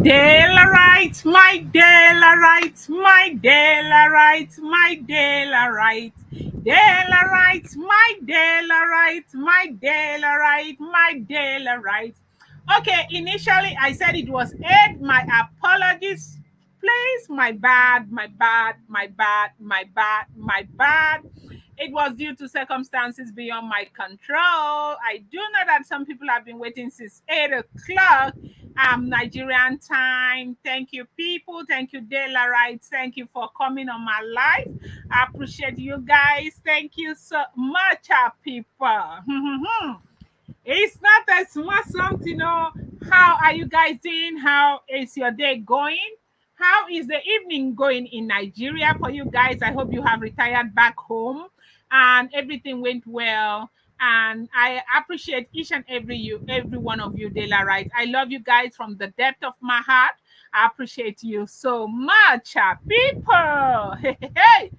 Daylight, my daylight, my daylight, my daylight, daylight, my daylight, my daylight, my daylight. Okay, initially I said it was 8. My apologies. Please, my bad, my bad, my bad, my bad, my bad. It was due to circumstances beyond my control. I do know that some people have been waiting since 8 o'clock Nigerian time. Thank you, people. Thank you, Daylight. Thank you for coming on my live. I appreciate you guys. Thank you so much, people. It's not a small something, you know. How are you guys doing? How is your day going? How is the evening going in Nigeria for you guys? I hope you have retired back home and everything went well. And I appreciate each and every one of you, Daylight. I love you guys from the depth of my heart. I appreciate you so much, people. Hey,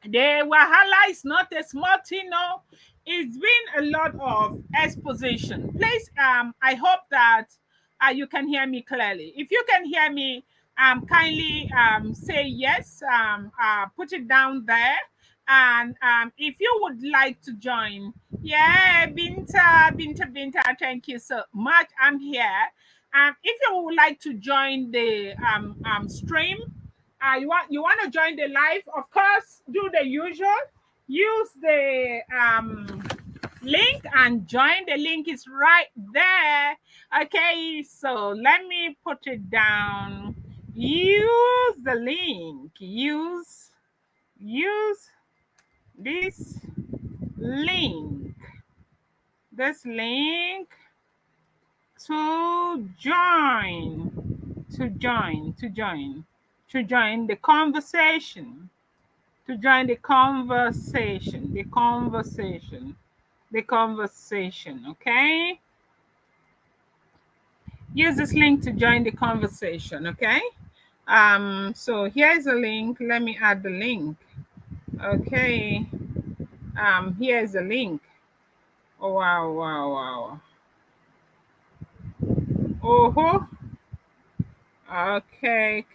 the Wahala is not a small thing, no. It's been a lot of exposition. Please, I hope that you can hear me clearly. If you can hear me, kindly say yes. Put it down there. And if you would like to join, yeah, Binta, thank you so much. I'm here. If you would like to join the stream, you want to join the live, of course, do the usual. Use the link and join. The link is right there. Okay, so let me put it down. Use the link. Use this link. This link to join the conversation, okay? Use this link to join the conversation, okay? So here's a link. Let me add the link. Okay. Here's a link. Oh, wow. Oh, okay.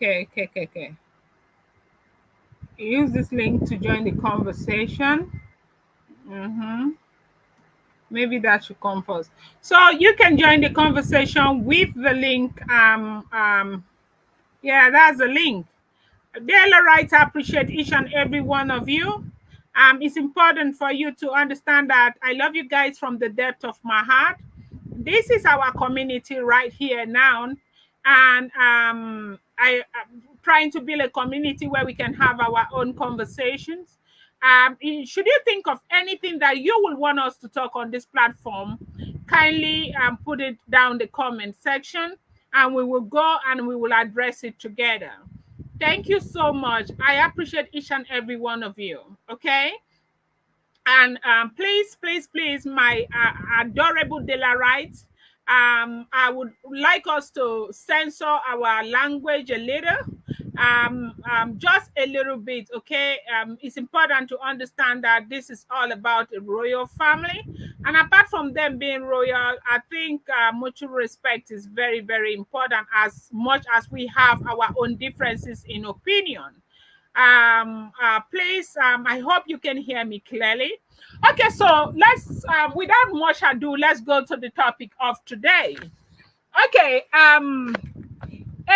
Use this link to join the conversation. Maybe that should come first. So you can join the conversation with the link. Yeah, that's the link. Daylight, I appreciate each and every one of you. It's important for you to understand that I love you guys from the depth of my heart. This is our community right here now. And I'm trying to build a community where we can have our own conversations. Should you think of anything that you will want us to talk on this platform, kindly put it down the comment section and we will go and we will address it together. Thank you so much. I appreciate each and every one of you. Okay. And please, my adorable Delarites, I would like us to censor our language a little, just a little bit, okay? It's important to understand that this is all about a royal family. And apart from them being royal, I think mutual respect is very, very important, as much as we have our own differences in opinion. Please, I hope you can hear me clearly. Okay, so let's, without much ado, let's go to the topic of today. Okay, a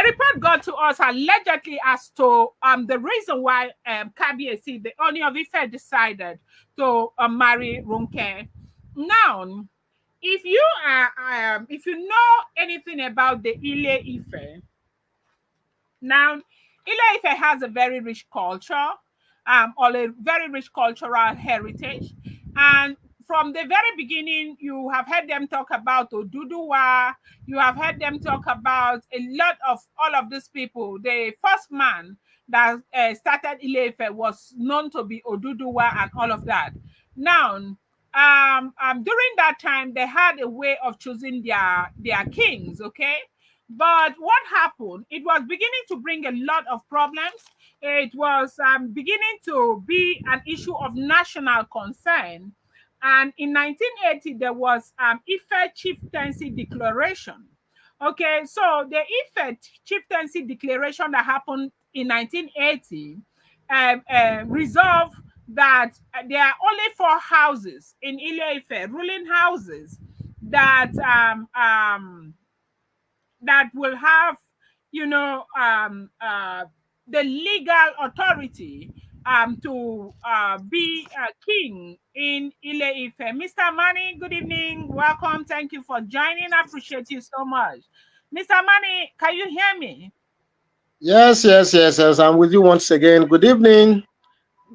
report got to us allegedly as to the reason why KBC, the Ooni of Ife, decided to marry Ronke. Now, if you know anything about the Ile Ife, now Ile Ife has a very rich culture, or a very rich cultural heritage, and from the very beginning, you have heard them talk about Oduduwa. You have heard them talk about a lot of all of these people. The first man that started Ile Ife was known to be Oduduwa and all of that. Now, during that time, they had a way of choosing their kings, okay? But what happened? It was beginning to bring a lot of problems. It was beginning to be an issue of national concern. And in 1980, there was Ife Chieftaincy Declaration, Okay, so the Ife chieftaincy declaration that happened in 1980 resolved that there are only four houses in Ile Ife, ruling houses, that that will have, you know, the legal authority to be a king in Ile Ife. Mr. Mani, good evening. Welcome. Thank you for joining. I appreciate you so much. Mr. Mani, can you hear me? Yes, yes, yes, yes. I'm with you once again. Good evening.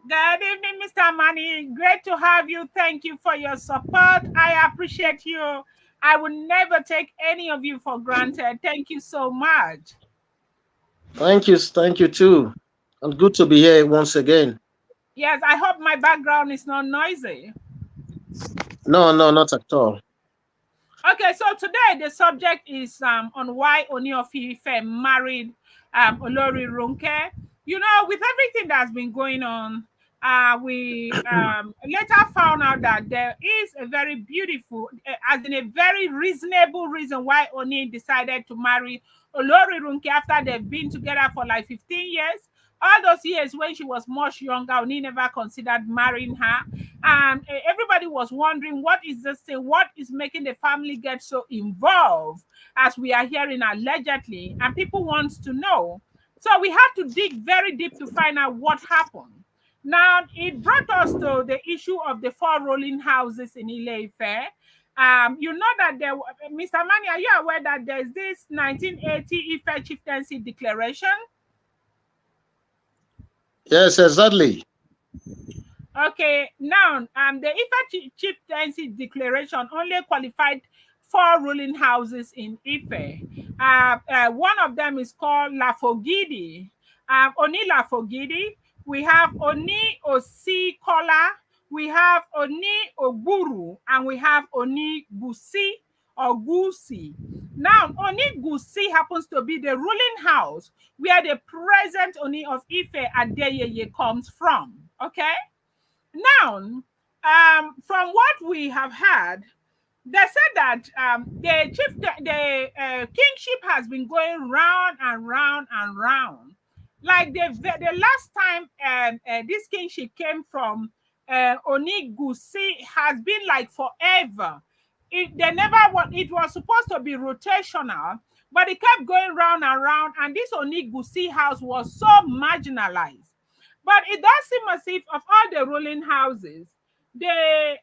Good evening, Mr. Mani. Great to have you. Thank you for your support. I appreciate you. I will never take any of you for granted. Thank you so much. Thank you too. And good to be here once again. Yes, I hope my background is not noisy. No, no, not at all. Okay, so today the subject is on why Ooni of Ife married Olori Ronke. You know, with everything that's been going on, we later found out that there is a very beautiful, as in a very reasonable reason why Oni decided to marry Olori Ronke after they've been together for like 15 years. All those years when she was much younger, Oni never considered marrying her. And everybody was wondering, what is this thing? What is making the family get so involved, as we are hearing allegedly? And people want to know. So we had to dig very deep to find out what happened. Now, it brought us to the issue of the four rolling houses in Ile-Ife. You know that there, Mr. Mani, are you aware that there's this 1980 Ife chieftaincy declaration? Yes, exactly. Okay, now the Ife chieftaincy declaration only qualified four ruling houses in Ife. One of them is called Lafogidi. Oni Lafogidi. We have Oni Osikola. We have Oni Ogburu, and we have Oni Gusi or Gusi. Now, Oni Gusi happens to be the ruling house where the present Oni of Ife Adeyeye comes from. Okay. Now, from what we have heard, they said that the kingship has been going round and round and round. Like the last time this kingship came from Onigusi has been like forever. They never it was supposed to be rotational, but it kept going round and round, and this Onigusi house was so marginalized. But it does seem as if of all the ruling houses, the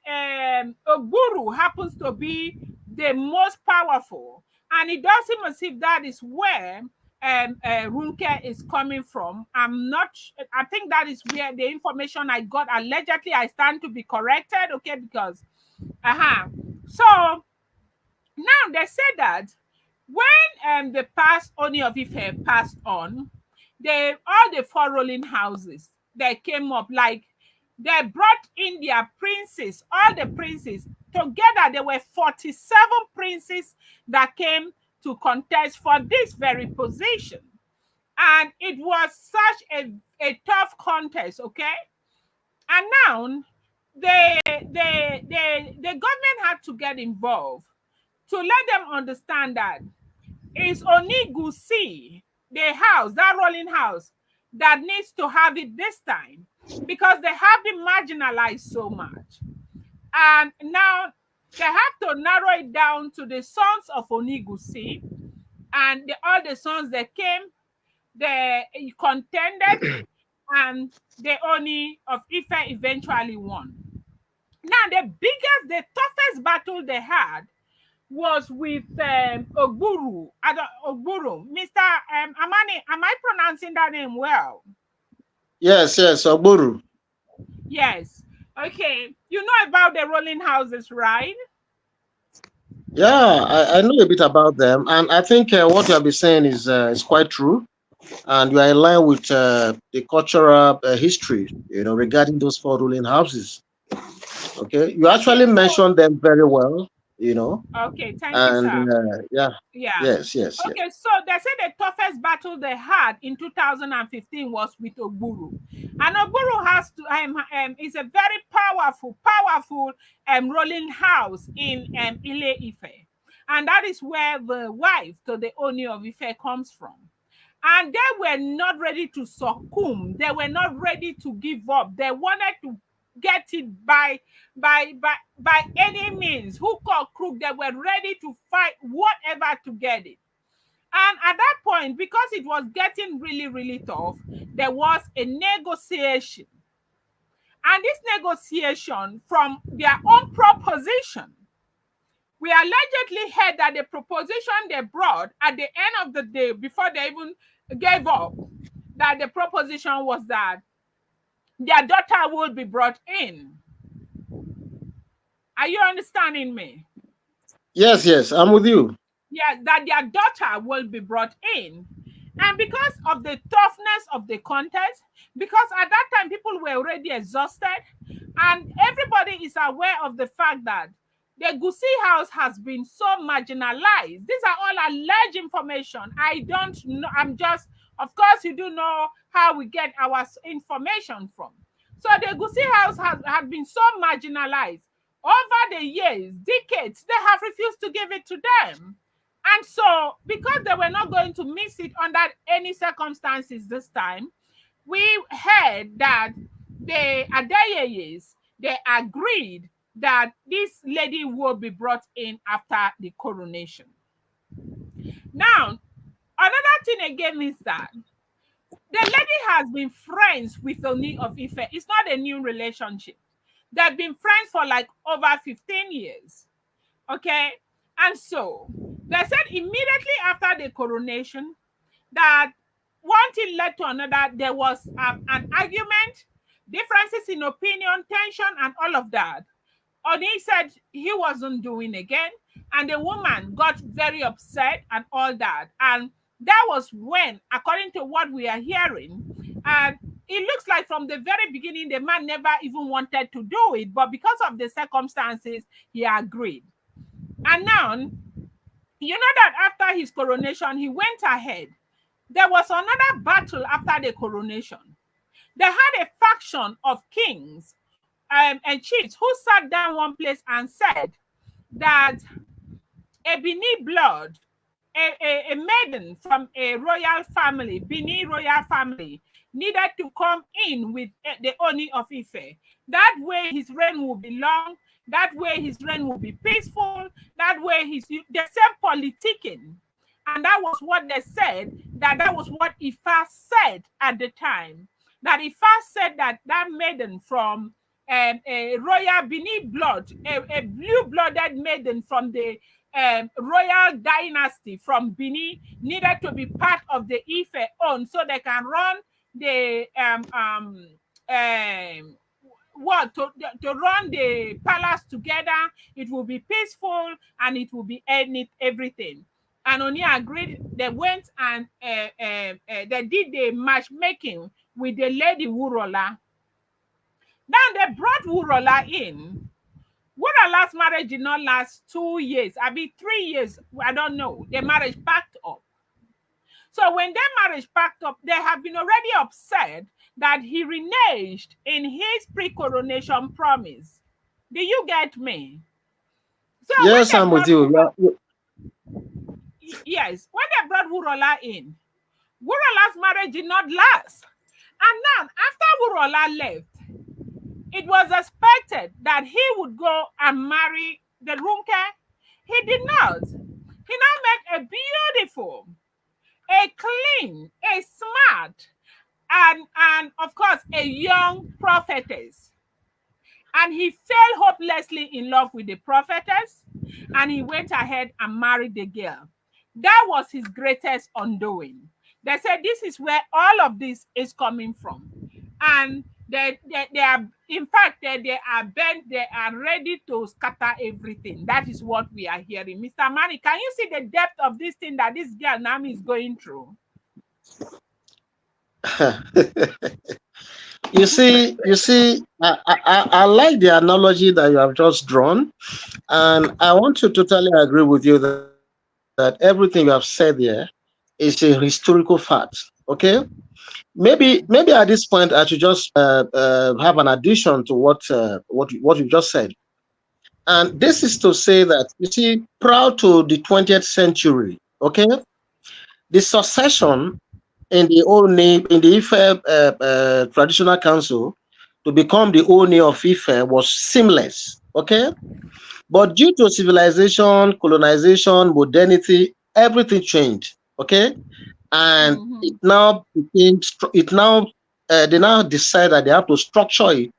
Ogburu happens to be the most powerful. And it does seem as if that is where Runke is coming from. I think that is where the information I got allegedly, I stand to be corrected, okay, because, so now they say that when the past Ooni of Ife passed on, all the four ruling houses they came up, like they brought in their princes, all the princes together. There were 47 princes that came to contest for this very position, and it was such a tough contest. Okay, and now the government had to get involved to let them understand that it's Onigusi, the house, that rolling house, that needs to have it this time, because they have been marginalized so much. And now they have to narrow it down to the sons of Onigusi, and all the sons that came, they contended, and the Oni of Ife eventually won. Now, the toughest battle they had was with Ogburu. Ogburu. Mr. Amani, am I pronouncing that name well? Yes, yes, Oburu. Yes. Okay. You know about the rolling houses, right? Yeah, I know a bit about them, and I think what you have been saying is quite true, and you are in line with the cultural history, regarding those four ruling houses. Okay, you actually Yes. So, mentioned them very well, you know, okay. Thank you, and sir. yeah, Yeah. yes, yes, yes. Okay, so they said the toughest battle they had in 2015 was with Ogburu. And Ogburu is a very powerful ruling house in Ile Ife. And that is where the wife to the Ooni of Ife comes from. And they were not ready to succumb. They were not ready to give up. They wanted to get it by any means, hook or crook. They were ready to fight whatever to get it. And at that point, because it was getting really, really tough, there was a negotiation. And this negotiation, from their own proposition, we allegedly heard that the proposition they brought at the end of the day, before they even gave up, that the proposition was that their daughter would be brought in. Are you understanding me? Yes, yes, I'm with you. Yes, that their daughter will be brought in. And because of the toughness of the contest, because at that time people were already exhausted, and everybody is aware of the fact that the Gusi house has been so marginalized. These are all alleged information. I don't know. I'm just, of course, you do know how we get our information from. So the Gusi house has been so marginalized over the years, decades. They have refused to give it to them. And so, because they were not going to miss it under any circumstances this time, we heard that the Adeyeyes, they agreed that this lady will be brought in after the coronation. Now, another thing again is that the lady has been friends with Ooni of Ife. It's not a new relationship. They've been friends for like over 15 years. Okay? And so, they said immediately after the coronation that one thing led to another. There was an argument, differences in opinion, tension, and all of that. Ooni said he wasn't doing again, and the woman got very upset and all that. And that was when, according to what we are hearing, it looks like from the very beginning, the man never even wanted to do it, but because of the circumstances, he agreed. And now, you know that after his coronation, he went ahead. There was another battle after the coronation. They had a faction of kings and chiefs who sat down one place and said that a Bini blood, a maiden from a royal family, Bini royal family, needed to come in with the Ooni of Ife. That way his reign will be long. That way his reign will be peaceful. That way the same politicking. And that was what they said, that was what Ifa said at the time. That Ifa said that maiden from a royal Bini blood, a blue-blooded maiden from the royal dynasty from Bini, needed to be part of the Ife own, so they can run the to run the palace together. It will be peaceful and it will be everything. And Ooni agreed. They went and they did the matchmaking with the lady Wurola. Then they brought Wurola in. Wurola's marriage did not last 2 years. I mean 3 years. I don't know. The marriage packed up. So when their marriage packed up, they have been already upset that he reneged in his pre-coronation promise. Do you get me? So yes, I'm with you. Yes, when they brought Wurola in, Wurola's marriage did not last. And now, after Wurola left, it was expected that he would go and marry the Ronke. He did not. He now met a beautiful, a clean, a smart, and of course, a young prophetess. And he fell hopelessly in love with the prophetess, and he went ahead and married the girl. That was his greatest undoing. They said this is where all of this is coming from. And they are, in fact, they are bent, they are ready to scatter everything. That is what we are hearing. Mr. Mani, can you see the depth of this thing that this girl Naomi is going through? You see, I like the analogy that you have just drawn, and I want to totally agree with you that everything you have said there is a historical fact. Okay, maybe at this point I should just have an addition to what you just said. And this is to say that, you see, prior to the 20th century, okay, the succession in the Ooni, in the Ife traditional council to become the Ooni of Ife was seamless, okay? But due to civilization, colonization, modernity, everything changed, okay? And Mm-hmm. it now, they now decide that they have to structure it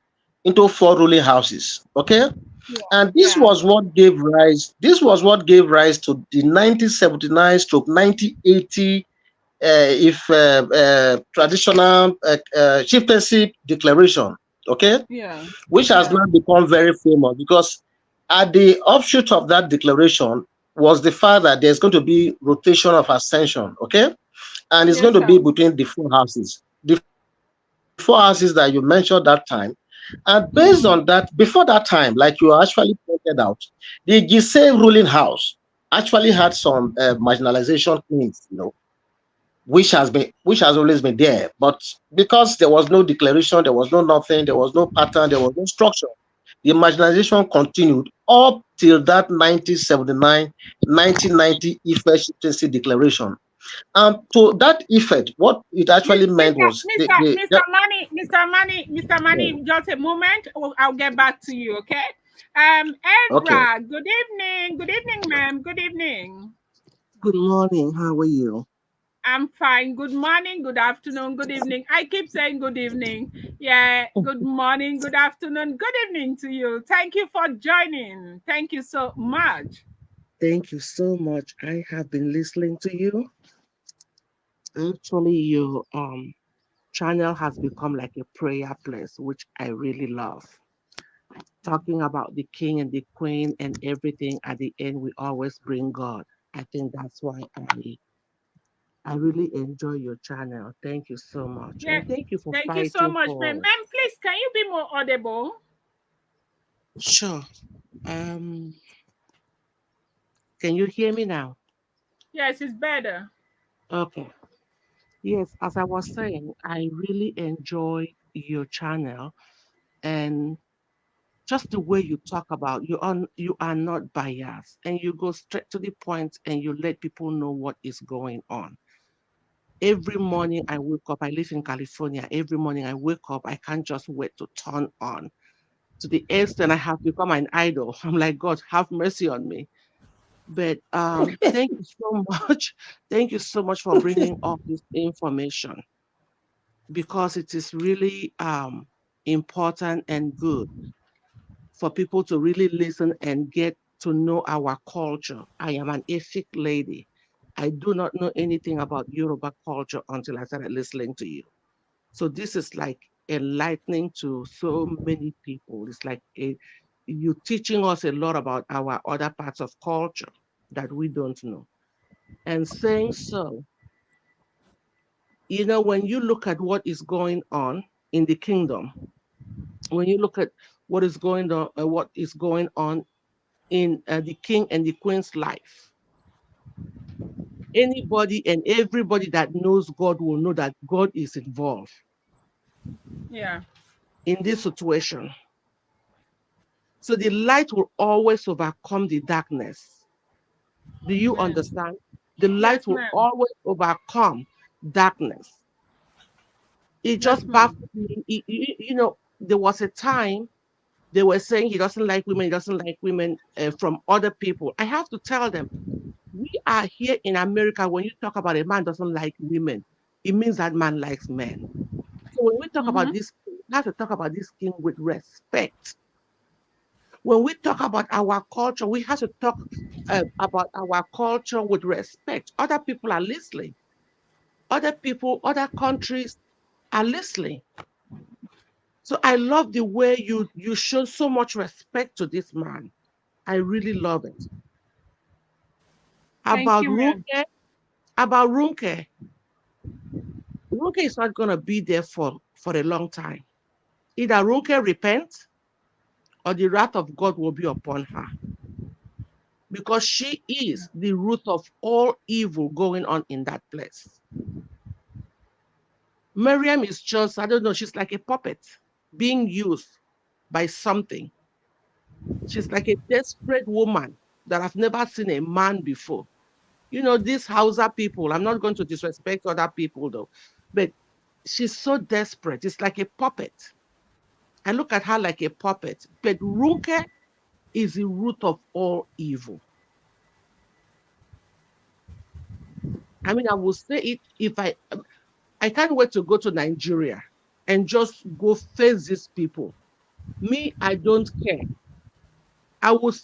into four ruling houses, okay? Yeah. And Yeah. this was what gave rise to the 1979 stroke 1980 if traditional chieftaincy declaration, okay, Yeah. which has Yeah. now become very famous because at the offshoot of that declaration was the fact that there's going to be rotation of ascension, okay, and it's going Yes, to sir. be between the four houses that you mentioned that time. And based on that, Mm-hmm. before that time, like you actually pointed out, the Gise ruling house actually had some marginalization claims, which has always been there. But because there was no declaration, there was no nothing, there was no pattern, there was no structure, the marginalization continued up till that 1979, 1990 Ife Chieftaincy Declaration. And to that effect, what it actually meant Mr. was Mr. Mr. Money, Mr. Money, Mr. Money, just a moment. I'll get back to you, okay? okay. Edra, good evening. Good evening, ma'am. Good evening. Good morning. How are you? I'm fine. Good morning, good afternoon, good evening. I keep saying good evening. Yeah, good morning, good afternoon, good evening to you. Thank you for joining. Thank you so much. Thank you so much. I have been listening to you. Actually, your channel has become like a prayer place, which I really love. Talking about the king and the queen and everything. At the end, we always bring God. I think that's why I really enjoy your channel. Thank you so much, Yeah, and thank you for thank you so fighting much, ma'am. for. Ma'am, please, can you be more audible? Sure. Um, can you hear me now? Yes, it's better. Okay. Yes, as I was saying, I really enjoy your channel and just the way you talk about you are not biased and you go straight to the point and you let people know what is going on. Every morning I wake up, I live in California. Every morning I wake up, I can't just wait to turn on. To the extent I have become an idol. I'm like, God, have mercy on me. But thank you so much. Thank you so much for bringing all this information because it is really important and good for people to really listen and get to know our culture. I am an Efik lady. I do not know anything about Yoruba culture until I started listening to you. So this is like enlightening to so many people. It's like you teaching us a lot about our other parts of culture that we don't know. And saying so, when you look at what is going on in the kingdom, when you look at what is going on in the king and the queen's life, anybody and everybody that knows God will know that God is involved Yeah. in this situation. So the light will always overcome the darkness. Do you Amen. understand? The light Yes, will ma'am. always overcome darkness. It Yes, just ma'am. baffled me. There was a time they were saying he doesn't like women from other people. I have to tell them, we are here in America. When you talk about a man doesn't like women, it means that man likes men. So when we talk Mm-hmm. about this, we have to talk about this king with respect. When we talk about our culture, we have to talk about our culture with respect. Other people are listening. Other people, other countries are listening. So I love the way you show so much respect to this man. I really love it. Thank About you, ma'am. Runke, about Runke, Runke is not going to be there for a long time. Either Runke repent or the wrath of God will be upon her because she is the root of all evil going on in that place. Miriam is just, I don't know, she's like a puppet being used by something. She's like a desperate woman that I've never seen a man before. These Hausa people, I'm not going to disrespect other people though, but she's so desperate. It's like a puppet. I look at her like a puppet. But Runke is the root of all evil. I mean, I will say it if I can't wait to go to Nigeria and just go face these people. Me, I don't care. I will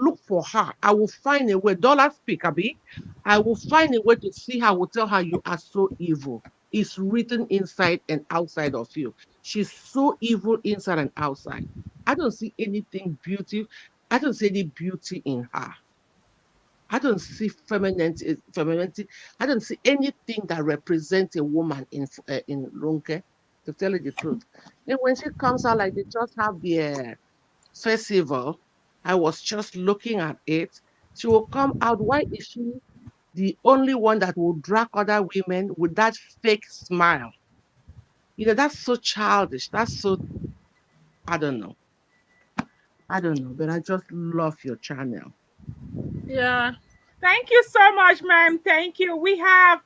look for her. I will find a way. Dollar speak, Abi. I will find a way to see her. I will tell her you are so evil. It's written inside and outside of you. She's so evil inside and outside. I don't see anything beauty. I don't see any beauty in her. I don't see femininity. I don't see anything that represents a woman in Ronke, to tell you the truth. Then when she comes out, like they just have the festival, I was just looking at it. She will come out. Why is she the only one that will drag other women with that fake smile? That's so childish. That's so, I don't know. I don't know, but I just love your channel. Yeah. Thank you so much, ma'am. Thank you. We have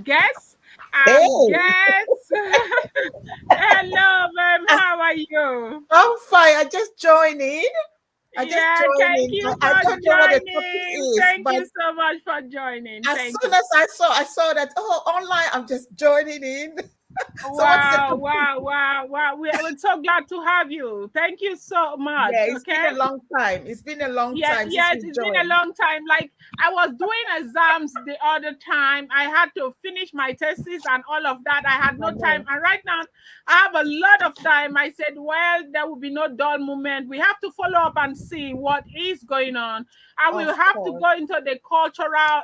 guests. Hey, Guests. Hello, ma'am. I- How are you? I'm fine. I just joined in. I just Yeah, joined thank in. you I for don't know what the topic joining. is, Thank but you so much for joining. as Thank soon you. as I saw that, oh, online, I'm just joining in. So what's the Wow, topic? wow, wow, wow. We're so glad to have you. Thank you so Yeah, much. it's been Okay. a long time. It's been a long Yes, time since yes, we it's been a joined. long time. Like I was doing exams the other time. I had to finish my thesis and all of that. I had no time. Oh, And right now I have a lot of time. I said, well, there will be no dull moment. We have to follow up and see what is going on. And we of will have to course. go into the cultural,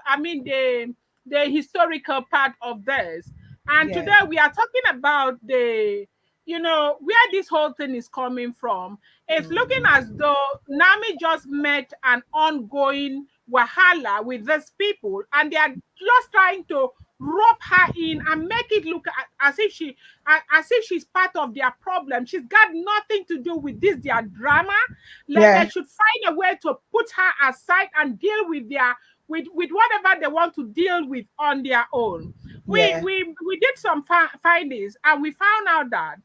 the historical part of this. And Yeah. today we are talking about where this whole thing is coming from. It's looking Mm. as though Nami just met an ongoing wahala with these people, and they are just trying to rope her in and make it look as if she's part of their problem. She's got nothing to do with this their drama. Like they Yeah. should find a way to put her aside and deal with with whatever they want to deal with on their own. We Yeah. we we did some findings, and we found out that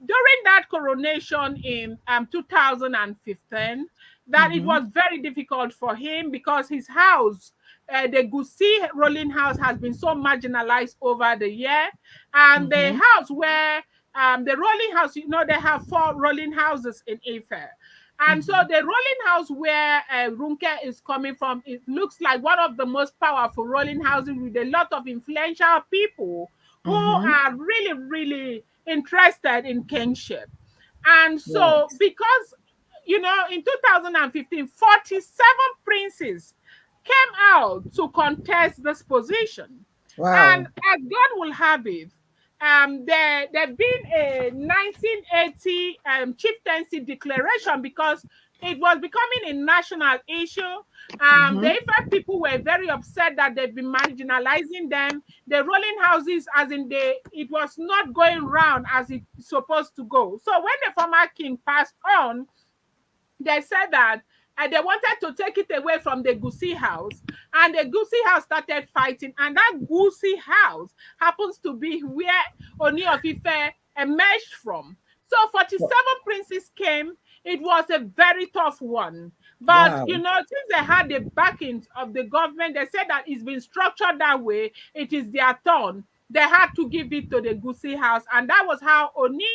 during that coronation in 2015, that it Mm-hmm. was very difficult for him because his house, the Gusi rolling house, has been so marginalized over the year. And the Mm-hmm. house where the rolling house, they have four rolling houses in Ife. And so Mm-hmm. the rolling house where Runke is coming from, it looks like one of the most powerful rolling houses with a lot of influential people who Mm-hmm. are really, really interested in kingship. And so, Yes. because, in 2015, 47 princes came out to contest this position. And Wow. as God will have it, there've been a 1980 chieftaincy declaration because it was becoming a national issue. The Mm-hmm. Ifa people were very upset that they've been marginalizing them. The rolling houses, as in it was not going round as it's supposed to go. So when the former king passed on, they said that they wanted to take it away from the Gusi house, and the Gusi house started fighting, and that Gusi house happens to be where Oni of Ife emerged from. So 47 princes came. It was a very tough one. But, Wow. since they had the backing of the government, they said that it's been structured that way. It is their turn. They had to give it to the Gusi house. And that was how Oni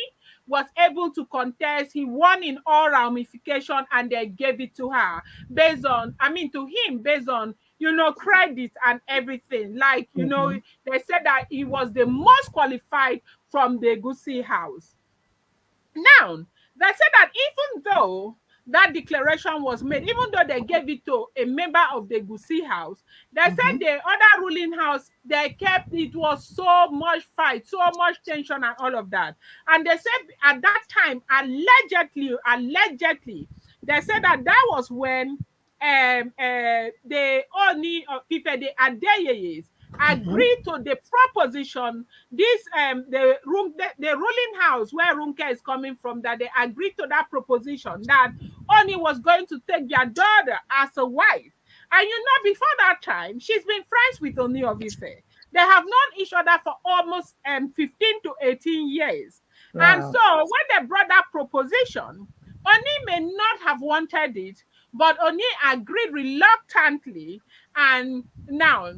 was able to contest. He won in all ramification, and they gave it to her to him based on, credit and everything. Like, Mm-hmm. they said that he was the most qualified from the Gusi house. Now, they said that even though that declaration was made, even though they gave it to a member of the Gusi house, they said Mm-hmm. the other ruling house, they kept it was so much fight, so much tension, and all of that. And they said at that time, allegedly, they said that that was when the Ooni of Ife, the Adeyeyes, agreed to the proposition. This the ruling house where Ronke is coming from, that they agreed to that proposition that Ooni was going to take their daughter as a wife. And before that time, she's been friends with Ooni of Ife. They have known each other for almost 15 to 18 years. Wow. And so when they brought that proposition, Ooni may not have wanted it, but Ooni agreed reluctantly. And now,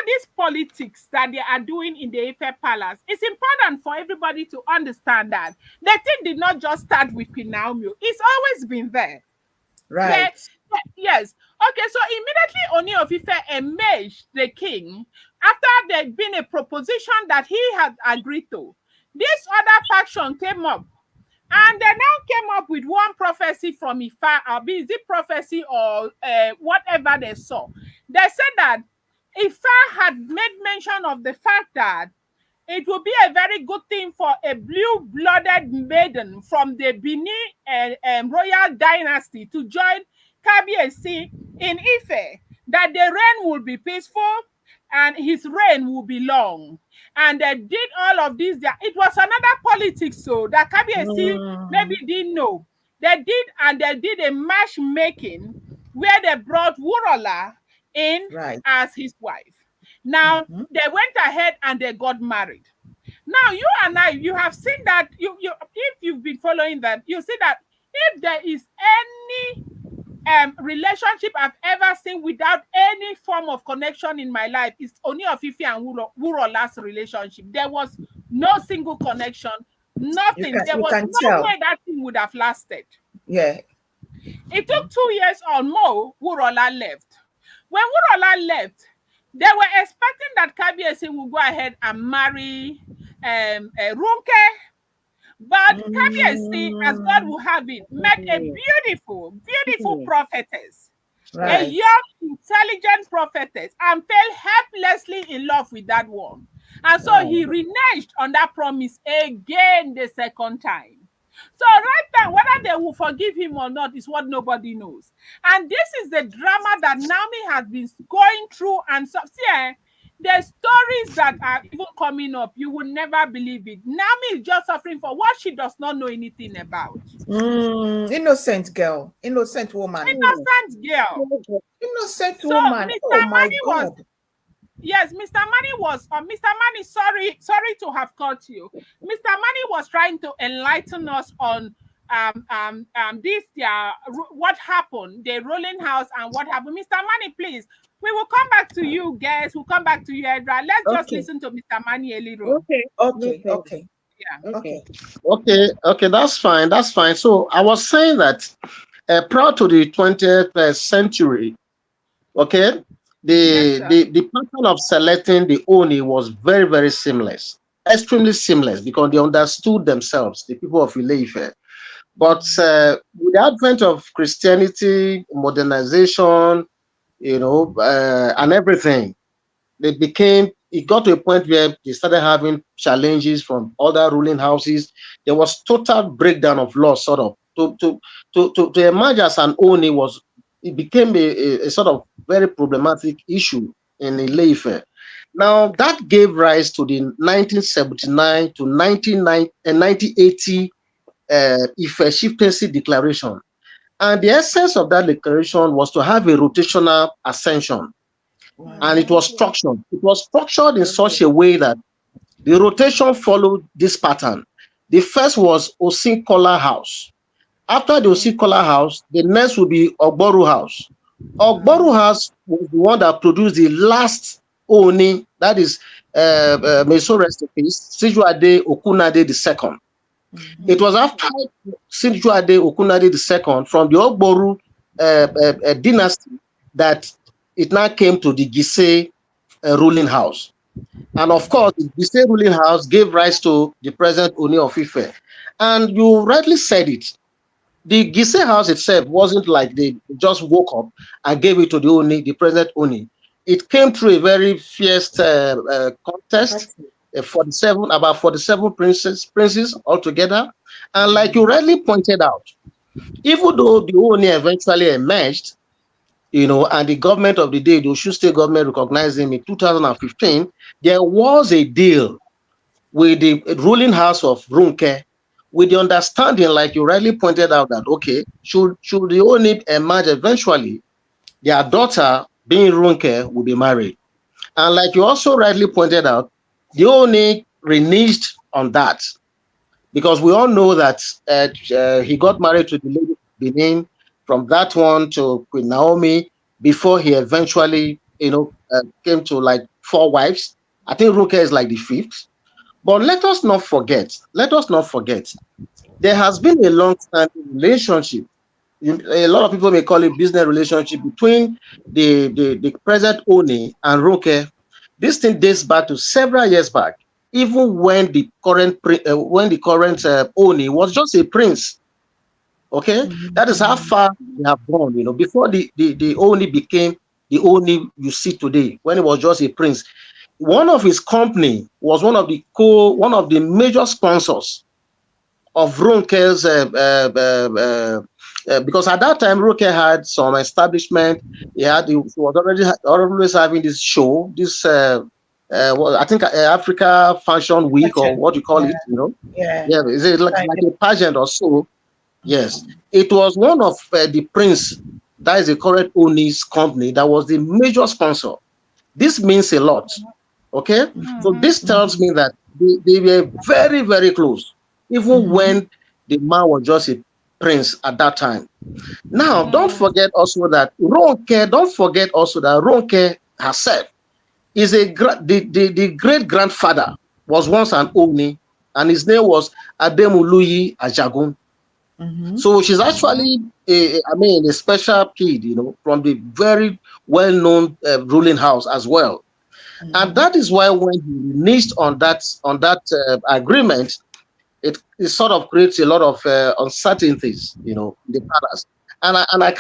these politics that they are doing in the Ife Palace, it's important for everybody to understand that the thing did not just start with Queen Naomi. It's always been there. Right. Yes. Okay, so immediately Ooni of Ife emerged the king after there'd been a proposition that he had agreed to. This other faction came up, and they now came up with one prophecy from Ifa, or is it prophecy or whatever they saw. They said that Ifa had made mention of the fact that it would be a very good thing for a blue-blooded maiden from the Benin royal dynasty to join Kabiyesi in Ife, that the reign will be peaceful and his reign will be long. And they did all of this. It was another politics, so that Kabiyesi maybe didn't know. They did a matchmaking where they brought Wurola in as his wife. Now they went ahead and they got married. Now you and I, you have seen that if you've been following them, you see that if there is any relationship I've ever seen without any form of connection in my life, is Ooni of Ife and Wurola's relationship. There was no single connection, nothing. There was no way that thing would have lasted. Yeah. It took 2 years or more. Wurola left. When Wurola left, they were expecting that Kabiyesi would go ahead and marry Ronke. But Kabiyesi, as God will have it, met a beautiful, beautiful prophetess, a young, intelligent prophetess, and fell helplessly in love with that one. And so he reneged on that promise again the second time. So right now, whether they will forgive him or not is what nobody knows. And this is the drama that Naomi has been going through. And so, see, the stories that are even coming up, you will never believe it. Naomi is just suffering for what she does not know anything about. Innocent girl, innocent woman. Innocent girl. Innocent woman. Mr. Mani was, yes, Mr. Mani was, Mr. Mani, sorry to have caught you. Mr. Mani was trying to enlighten us on what happened, the ruling house and what happened. Mr. Mani, please. We will come back to you, guys. We'll come back to you, Edra. Let's just listen to Mr. Mani a little. Okay. Yeah. Okay. That's fine. So I was saying that prior to the 20th century, the pattern of selecting the Ooni was very, very seamless, extremely seamless, because they understood themselves, the people of Ile-Ife. But with the advent of Christianity, modernization, and everything, it got to a point where they started having challenges from other ruling houses. There was total breakdown of law, sort of. To emerge as an Ooni it became a sort of very problematic issue in Ile-Ife. Now, that gave rise to the 1979 to 1980 Ife Chieftaincy Declaration. And the essence of that declaration was to have a rotational ascension. Wow. And it was structured. It was structured in such a way that the rotation followed this pattern. The first was Osinkola House. After the Osinkola House, the next would be Ogboru House. Ogboru House was the one that produced the last Ooni, that is, may so rest in peace, Sijuade Okunade II. It was after Sijuade Okunade II from the Ogboru dynasty that it now came to the Gise ruling house. And of course, the Gise ruling house gave rise to the present Ooni of Ife. And you rightly said it. The Gise house itself wasn't like they just woke up and gave it to the Ooni, the present Ooni. It came through a very fierce contest. About 47 princes altogether. And like you rightly pointed out, even though the Ooni eventually emerged, and the government of the day, the Oshu State government recognized him in 2015, there was a deal with the ruling house of Ronke, with the understanding, like you rightly pointed out, that okay, should the Oni emerge eventually, their daughter, being Ronke, will be married. And like you also rightly pointed out, the Oni reneged on that, because we all know that he got married to the lady of Benin, from that one to Queen Naomi, before he eventually, came to like 4 wives. I think Ronke is like the fifth. But let us not forget, there has been a long-standing relationship. A lot of people may call it business relationship between the present Oni and Ronke. This thing dates back to several years back, even when the current Oni was just a prince. Okay, that is how far we have gone. Before the Oni became the Oni you see today, when he was just a prince, one of his company was one of the major sponsors of Ronke's, because at that time Ronke had some establishment. He was always having this show, this I think Africa Fashion Week, or what you call it, Yeah. yeah, is it like a pageant or so? Yes, it was one of the prince, that is the current Oni's company, that was the major sponsor. This means a lot. Okay, so this tells me that they were very, very close, even when the man was just a prince at that time. Now, don't forget also that Ronke herself is the great grandfather was once an Oni, and his name was Ademuluyi Ajagun. So she's actually a special kid, from the very well-known ruling house as well. And that is why when he reneged on that agreement, it sort of creates a lot of uncertainties, in the palace. And I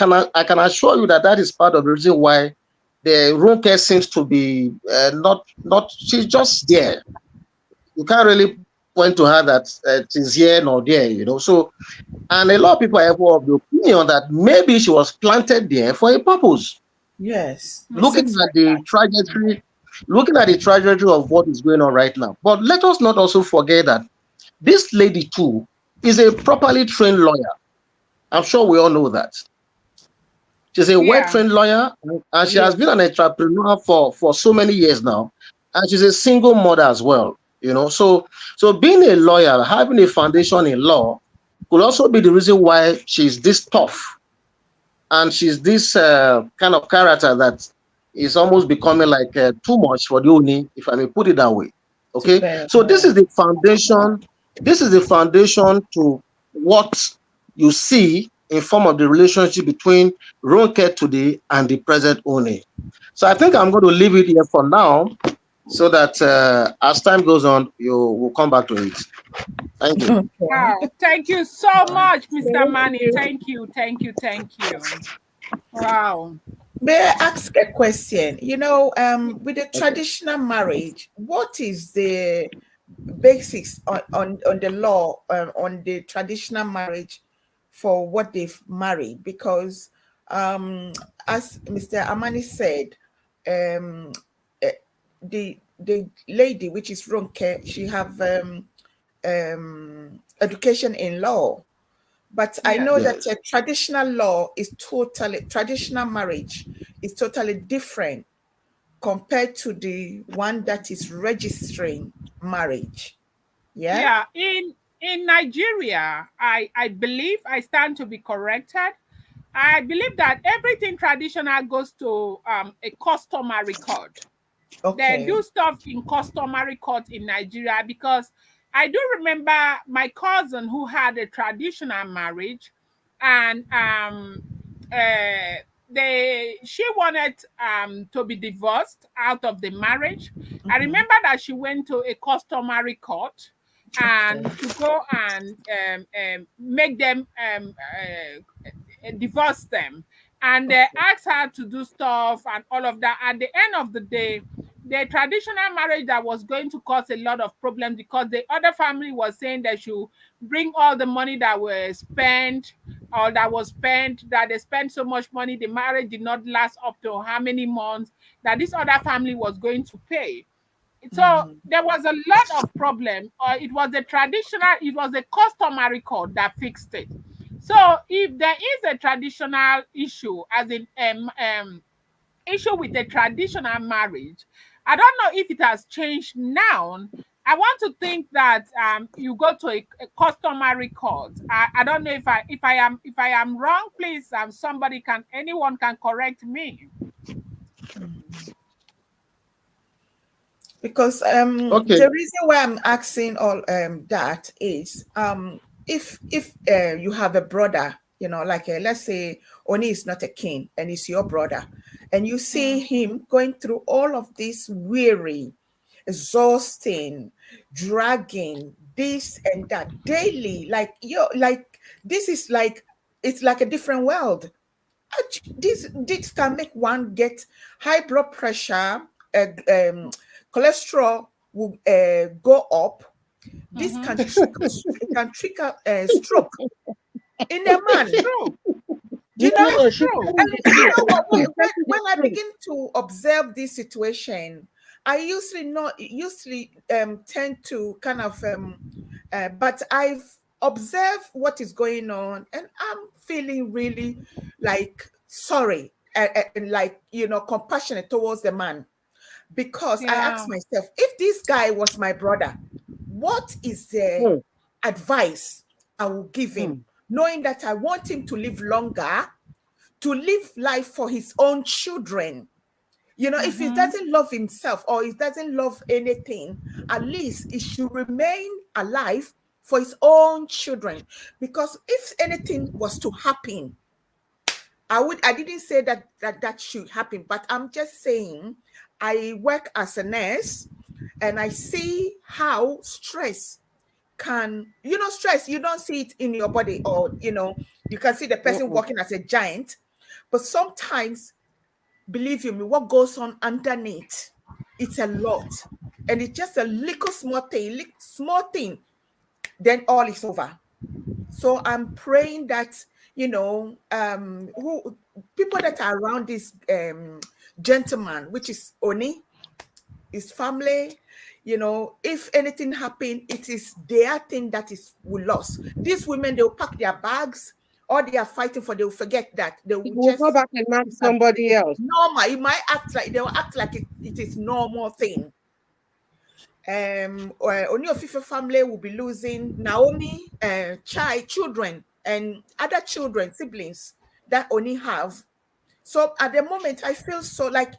can assure you that that is part of the reason why the Ronke seems to be not she's just there. You can't really point to her that she's here nor there, So, and a lot of people have of the opinion that maybe she was planted there for a purpose. Yes. Looking at the trajectory of what is going on right now. But let us not also forget that this lady too is a properly trained lawyer. I'm sure we all know that. She's a well-trained lawyer, and she has been an entrepreneur for so many years now. And she's a single mother as well. So being a lawyer, having a foundation in law, could also be the reason why she's this tough. And she's this kind of character that is almost becoming like too much for the Oni, if I may put it that way. Okay, so this is the foundation. This is the foundation to what you see in form of the relationship between Ronke today and the present Oni. So I think I'm going to leave it here for now, so that as time goes on, you will come back to it. Thank you. Okay. Wow, thank you so much, Mr. Mani. Thank you. Wow. May I ask a question? With the traditional marriage, what is the basics on the law on the traditional marriage for what they've married? Because as Mr. Amani said, the lady, which is Ronke, she have education in law. But I know that traditional marriage is totally different compared to the one that is registering marriage. Yeah. In Nigeria, I believe, I stand to be corrected, I believe that everything traditional goes to a customary court. Okay. They do stuff in customary court in Nigeria, because I do remember my cousin who had a traditional marriage, and she wanted to be divorced out of the marriage. I remember that she went to a customary court and to go and make them divorce them. And they asked her to do stuff and all of that. At the end of the day, the traditional marriage that was going to cause a lot of problems, because the other family was saying they should bring all the money that was spent or that was spent, that they spent so much money, the marriage did not last up to how many months, that this other family was going to pay. So Mm. there was a lot of problem, or it was a traditional, it was a customary code that fixed it. So if there is a traditional issue, as in issue with the traditional marriage, I don't know if it has changed now. I want to think that you go to a customary court. I don't know if I am wrong. Please, somebody can, anyone can correct me. Because Okay. the reason why I'm asking all that is if you have a brother, you know, like let's say Oni is not a king and he's your brother, and you see Mm, him going through all of this weary, exhausting, dragging this and that daily, like like this is like, it's like a different world. This can make one get high blood pressure, cholesterol will go up. This mm-hmm. can trigger, it can trigger stroke in a It's man. true. You No, know, It's no, she's true. telling and the you truth. know what? She's telling the When I truth. begin to observe this situation, I usually tend to kind of but I've observed what is going on, and I'm feeling really like sorry and like, you know, compassionate towards the man, because I asked Yeah. myself, if this guy was my brother, what is the Hmm, advice I will give him, hmm, knowing that I want him to live longer, to live life for his own children. You know, if he Mm-hmm. doesn't love himself or he doesn't love anything, at least he should remain alive for his own children. Because if anything was to happen, I didn't say that should happen, but I'm just saying I work as a nurse and I see how stress can, you know, stress, you don't see it in your body, or you know, you can see the person hmm, walking as a giant, but sometimes, believe you me, what goes on underneath, it's a lot. And it's just a little small thing, then all is over. So I'm praying that, you know, who people that are around this gentleman, which is Oni, his family, you know, if anything happen, it is their thing that is we lost. These women, they'll pack their bags, all they are fighting for, they'll forget that. They He will will go just back and marry disappear. somebody else. Normal. It might act like, they'll act like it is normal thing. Ooni of Ife family will be losing Naomi, children, and other children, siblings that Oni have. So at the moment, I feel so like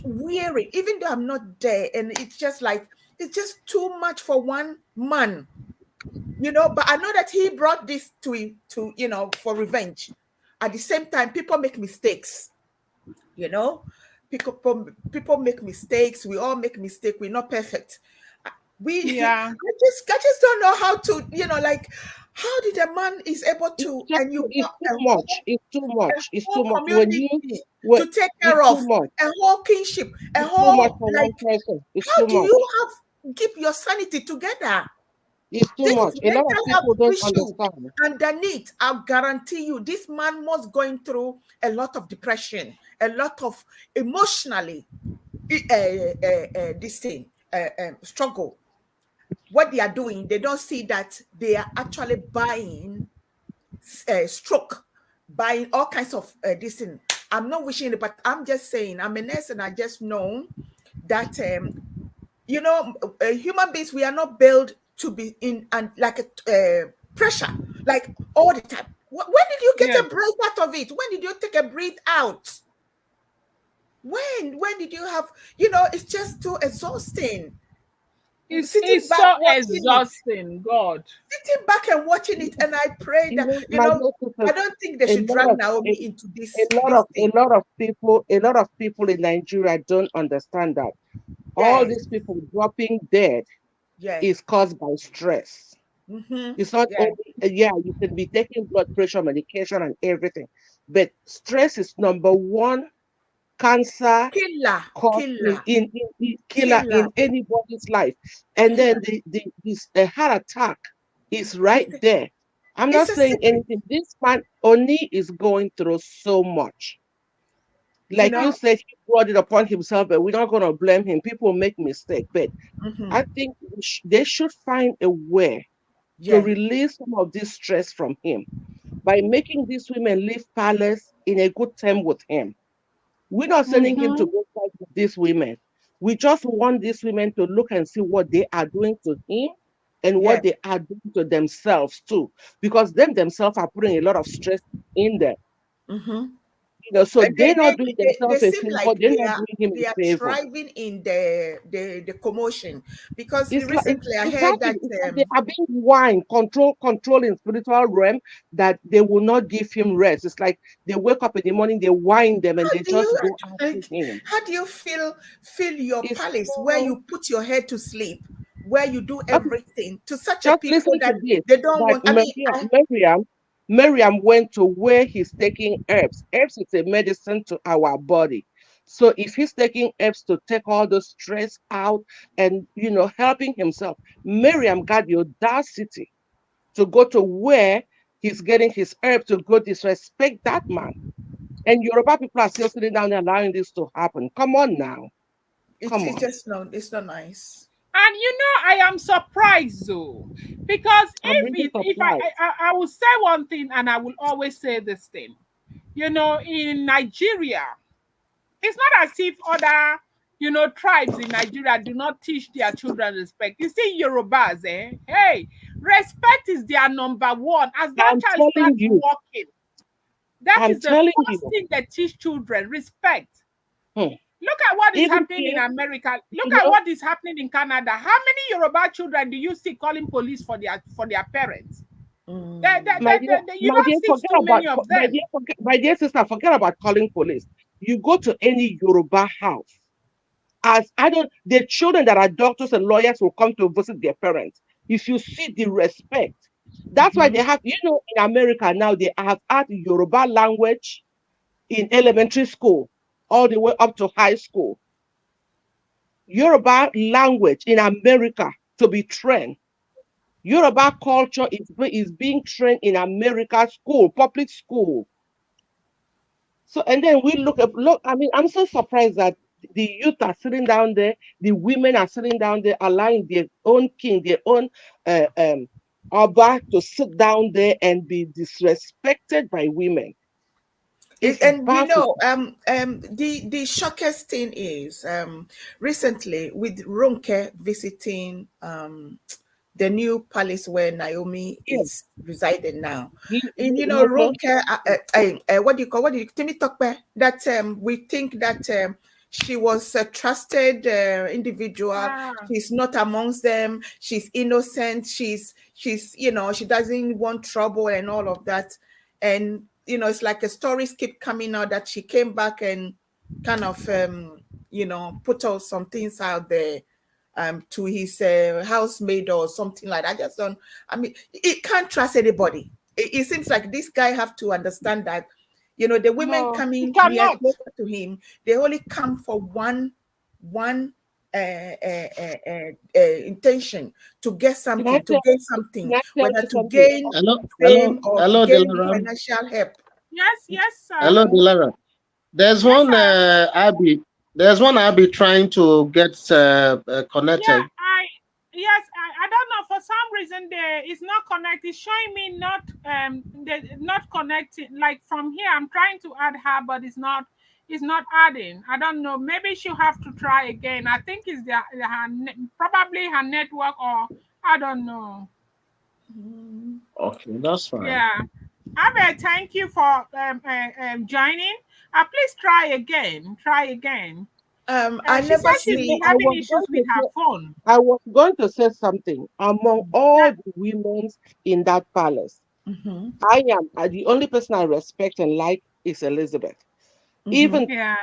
weary, even though I'm not there, and it's just like it's just too much for one man, you know. But I know that he brought this to you know, for revenge. At the same time, people make mistakes, you know. People make mistakes. We all make mistakes. We're not perfect. We Yeah. I just don't know how to, you know, like how did a man is able It's to, just and you it's got too much. It's too a much. It's too whole much. community When to take it's care too of, much. a whole kinship, a It's too much whole for one like, person. It's how too do much. you have keep your sanity together? It's too This much. A lot of mental health people don't issue understand. underneath, I guarantee you, this man was going through a lot of depression, a lot of emotionally this thing struggle. What they are doing, they don't see that they are actually buying stroke, buying all kinds of this thing. I'm not wishing it, but I'm just saying, I'm a nurse and I just know that you know, human beings, we are not built to be in and like a pressure, like all the time. When did you get Yes. a break out of it? When did you take a breath out? When did you have, you know, it's just too exhausting. Sitting It's back so watching it, exhausting, God. sitting back and watching it, and I pray You that, know, you my know, dear I sisters, don't think they a should lot drag of Naomi into this thing. a lot of people in Nigeria don't understand that all Yes, these people dropping dead yeah, is caused by stress. It's not yeah. only, yeah, you can be taking blood pressure medication and everything, but stress is number one cancer Killer, cause killer, killer killer. in anybody's life. And then Killer. this heart attack is right there. I'm not It's a saying secret, anything. This man, Oni, is going through so much. you Like you know. said, he brought it upon himself, but we're not going to blame him. People make mistakes, but I Hmm. think they should find a way to Yeah. release some of this stress from him by making these women live palace in a good term with him. We're not sending him to Mm-hmm. go fight with these women. We just want these women to look and see what they are doing to him and Yeah. what they are doing to themselves too, because them themselves are putting a lot of stress in them. Hmm. So They, they're they, not doing they themselves a seem favor. like They're not doing him they a are favor. thriving in the commotion, because It's like recently I heard exactly. that It's like they are being wine control in spiritual realm that they will not give him rest. It's like they wake up in the morning, they whine them, and how they do you just go after like, him. how do you feel your It's palace where so you put your head to sleep, where you do okay. everything to such a Just people listen to that this. they don't That want? I mean, I, Miriam went to where he's taking herbs. Herbs is a medicine to our body. So if he's taking herbs to take all the stress out and helping himself, Miriam got the audacity to go to where he's getting his herb to go disrespect that man. And Yoruba people are still sitting down and allowing this to happen. Come on now. Come it's on. just not, it's not nice. And I am surprised though, because I'm if really it, if I, surprised. I will say one thing, and I will always say this thing. In Nigeria, it's not as if other, tribes in Nigeria do not teach their children respect. You see, Yorubas, hey, respect is their number one. As that I'm child telling starts you. walking, that I'm is the telling first you. thing they teach children: respect. Hmm. Look at what is Even happening in here, America. Look you at know, what is happening in Canada. How many Yoruba children do you see calling police for their parents? Mm. You don't see too many of them. my dear sister, forget about calling police. You go to any Yoruba house, as I don't, the children that are doctors and lawyers will come to visit their parents. If you see the respect, that's why they Hmm. have, in America now, they have had Yoruba language in elementary school all the way up to high school. Yoruba language in America to be trained. Yoruba culture is being trained in America school, public school. So, and then we look, I mean, I'm so surprised that the youth are sitting down there, the women are sitting down there, allowing their own king, their own uh, um, Oba to sit down there and be disrespected by women. It's And baffling. the shockest thing is, recently with Ronke visiting the new palace where Naomi Yes, is residing now. And uh-huh. Ronke, what do you call, what do you, Timmy Tokpe, that we think that she was a trusted individual. Yeah. She's not amongst them. She's innocent. She's she doesn't want trouble and all of that. And it's like the stories keep coming out that she came back and kind of put out some things out there to his housemaid or something like that. I just don't. I mean, it can't trust anybody. It seems like this guy have to understand that, the women No, you coming near cannot. closer to him, they only come for one intention, to get Can I something, to tell gain can something, I tell whether you to something? gain Hello, hello, fame or to hello, gain Dilara. financial help. Yes, yes, sir. Hello, Dilara. There's Yes, one sir. Abby. There's one Abby trying to get Yeah, connected. I don't know. For some reason, it's not connected. It's showing me not connecting. Like from here, I'm trying to add her, but it's not adding. I don't know. Maybe she'll have to try again. I think it's probably her network, or I don't know. Okay, that's fine. Yeah. Abe, thank you for joining. Please try again. Try again. I She never says she's No, been see. having issues with her phone. I was going to say something. Among all Yeah. the women in that palace, Mhm, the only person I respect and like is Elizabeth. mhm. Even Yeah.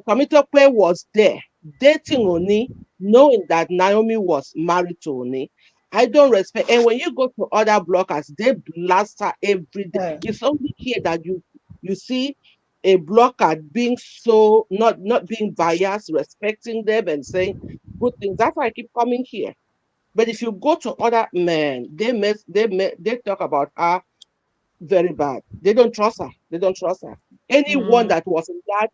Kamitope was there dating Oni, knowing that Naomi was married to Oni. I don't respect. And when you go to other bloggers, they blast her every day. Yeah. It's only here that you see a blogger being so not being biased, respecting them and saying good things. That's why I keep coming here. But if you go to other men, they talk about her very bad. They don't trust her. They don't trust her. Anyone Mm, that was in that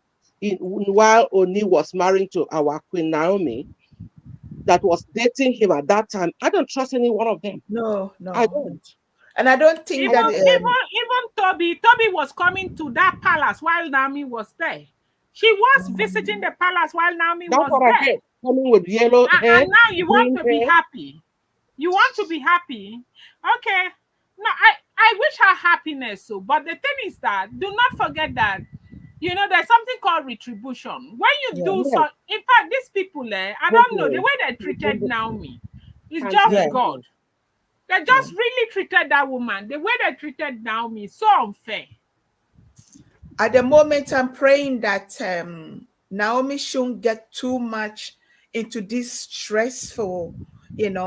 while Oni was married to our Queen Naomi, that was dating him at that time, I don't trust any one of them. no, I no, no. don't. And I don't think Even I that don't. even Toby was coming to that palace while Naomi was there. She was visiting mm, the palace while Naomi That's was what I there. heard. Coming with yellow hair, And now you want green to be hair. happy. You want to be happy. Okay. No, I wish her happiness. So, but the thing is that do not forget that there's something called retribution. When you yeah, do Yes, so, in fact, these people, I don't know the definitely. way they treated Naomi is And just yeah, God. definitely. They yeah. just really treated that woman. The way they treated Naomi is so unfair. At the moment, I'm praying that Naomi shouldn't get too much into this stressful, because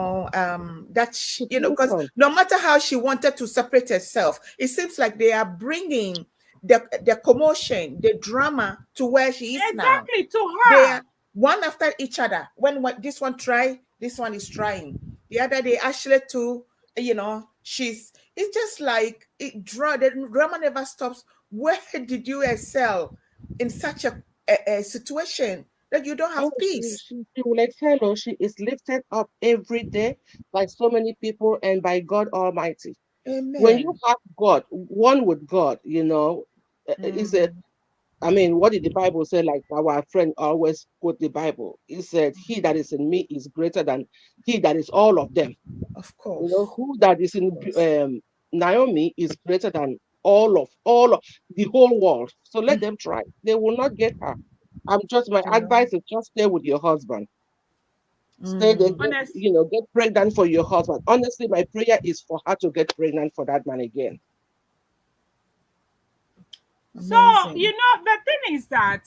Situation. no matter how she wanted to separate herself, it seems like they are bringing the commotion, the drama to where she is now. Exactly to They her. are one after each other. When this one try, this one is trying. The other day, Ashley too. It's just like the drama never stops. Where did you excel in such a situation that you don't Oh, have peace? she will excel. Oh, she is lifted up every day by so many people and by God Almighty. When you Amen. have God, one with God, is a Mm, I mean, what did the Bible say? Like our friend always quote the Bible. He said, "He that is in me is greater than he that is all of them." of course. Who that is Of in course. Naomi is greater than all of the whole world. So let them try. They will not get her. My Yeah. advice is just stay with your husband. Stay there, Mm, Honest. get pregnant for your husband. Honestly, my prayer is for her to get pregnant for that man again. So, amazing. the thing is that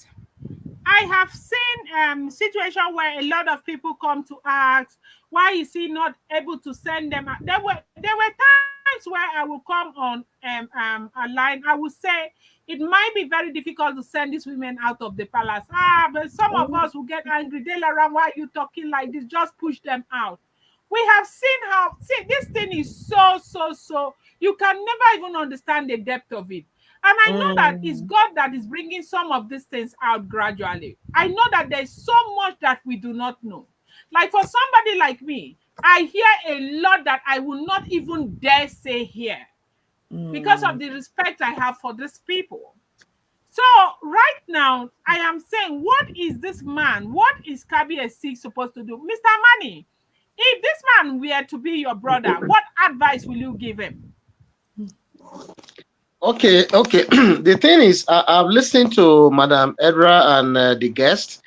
I have seen situation where a lot of people come to ask why is he not able to send them. There were times where I will come on a line. I will say it might be very difficult to send these women out of the palace. But some of Oh, us will get angry. They'll around, why are you talking like this? Just push them out. We have seen how this thing is so you can never even understand the depth of it. And I know that it's Mm, God that is bringing some of these things out gradually. I know that there's so much that we do not know. Like for somebody like me, I hear a lot that I will not even dare say here because of mm. the respect I have for these people. So right now, I am saying, what is this man? What is Kabi Esik supposed to do? Mr. Money, if this man were to be your brother, what advice will you give him? Okay, okay. The thing is, I've listened to Madam Edra and the guest,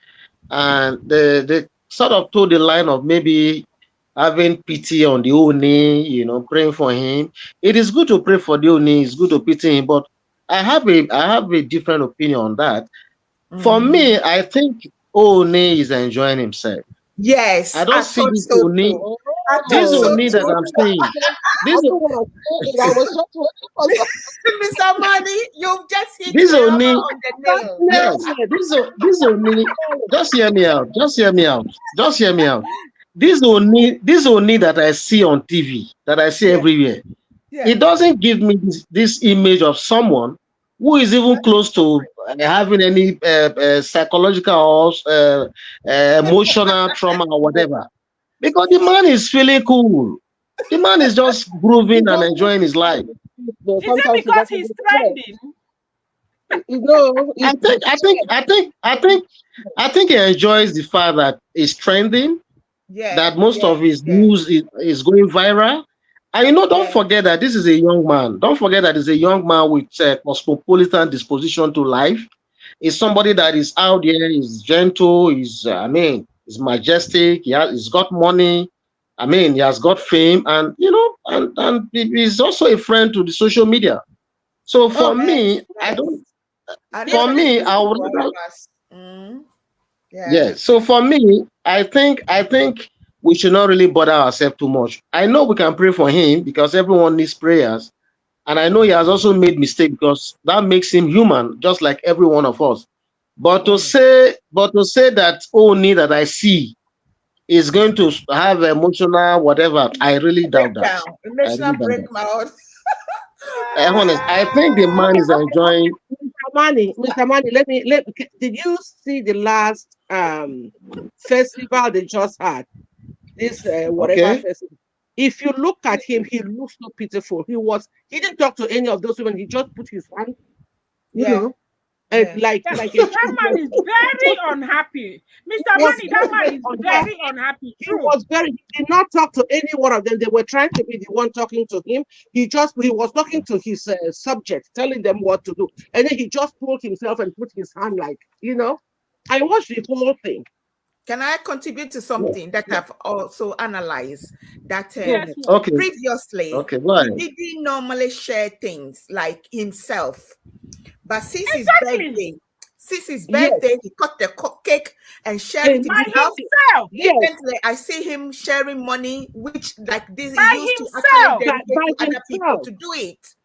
and they sort of told the line of maybe having pity on the Oni, praying for him. It is good to pray for the Oni, it's good to pity him, but I have a different opinion on that. For Mm. me, I think Oni is enjoying himself. I Yes, don't I see thought this so Oni, too. oh, I thought this so Oni that too. I'm seeing. I This don't want to say it. I was just waiting for you. Mr. Money, you've just hit this the hammer Oni, on the Just nail. nailed yes, it. this Oni, Nailed it. just hear me out. Just hear me out. Just hear me out. This Oni that I see on TV, that I see Yeah, everywhere, yeah. it doesn't give me this image of someone who is even close to having any psychological or emotional trauma or whatever. Because the man is feeling cool. The man is just He grooving and doesn't enjoying his life. though. Is it Sometimes he because doesn't he's even care. trending? I It's think, I think, I think, I think, I think he enjoys the fact that it's trending, Yeah, that most yeah, of his yeah, news is going viral. And don't yeah. forget that this is a young man. Don't forget that he's a young man with a cosmopolitan disposition to life. He's somebody that is out there, is gentle, is majestic, he's got money. He has got fame, and he's also a friend to the social media. So for me, Yes, yes. I know for that he's me, close I to would all rather. of us. Mm, yeah. Yeah. So for me, I think we should not really bother ourselves too much. I know we can pray for him because everyone needs prayers. And I know he has also made mistakes because that makes him human, just like every one of us. But to Mm, say that only that I see is going to have emotional whatever. I really doubt that. Breakdown, I emotional really doubt that. breakdown. Honest, I think the man is enjoying. Mr. Mani, did you see the last festival they just had? This whatever Okay. festival. If you look at him, he looks so pitiful. He didn't talk to any of those women. He just put his hand, you Yeah, know, and yeah. like a That man is very unhappy. Mr. was Money, that very, man very is unhappy. very unhappy. He True. was very, he did not talk to any one of them. They were trying to be the one talking to him. He was talking to his subject, telling them what to do. And then he just pulled himself and put his hand I watched the whole thing. Can I contribute to something that I've also analyzed? That Yes, Okay. previously Okay. Go he ahead. didn't normally share things like himself, but exactly. since his Yes, birthday, he cut the cake and shared it and By himself. himself. yes, Recently, I see him sharing money, which like this he By used to actually himself. dedicate by to other people himself. to do it.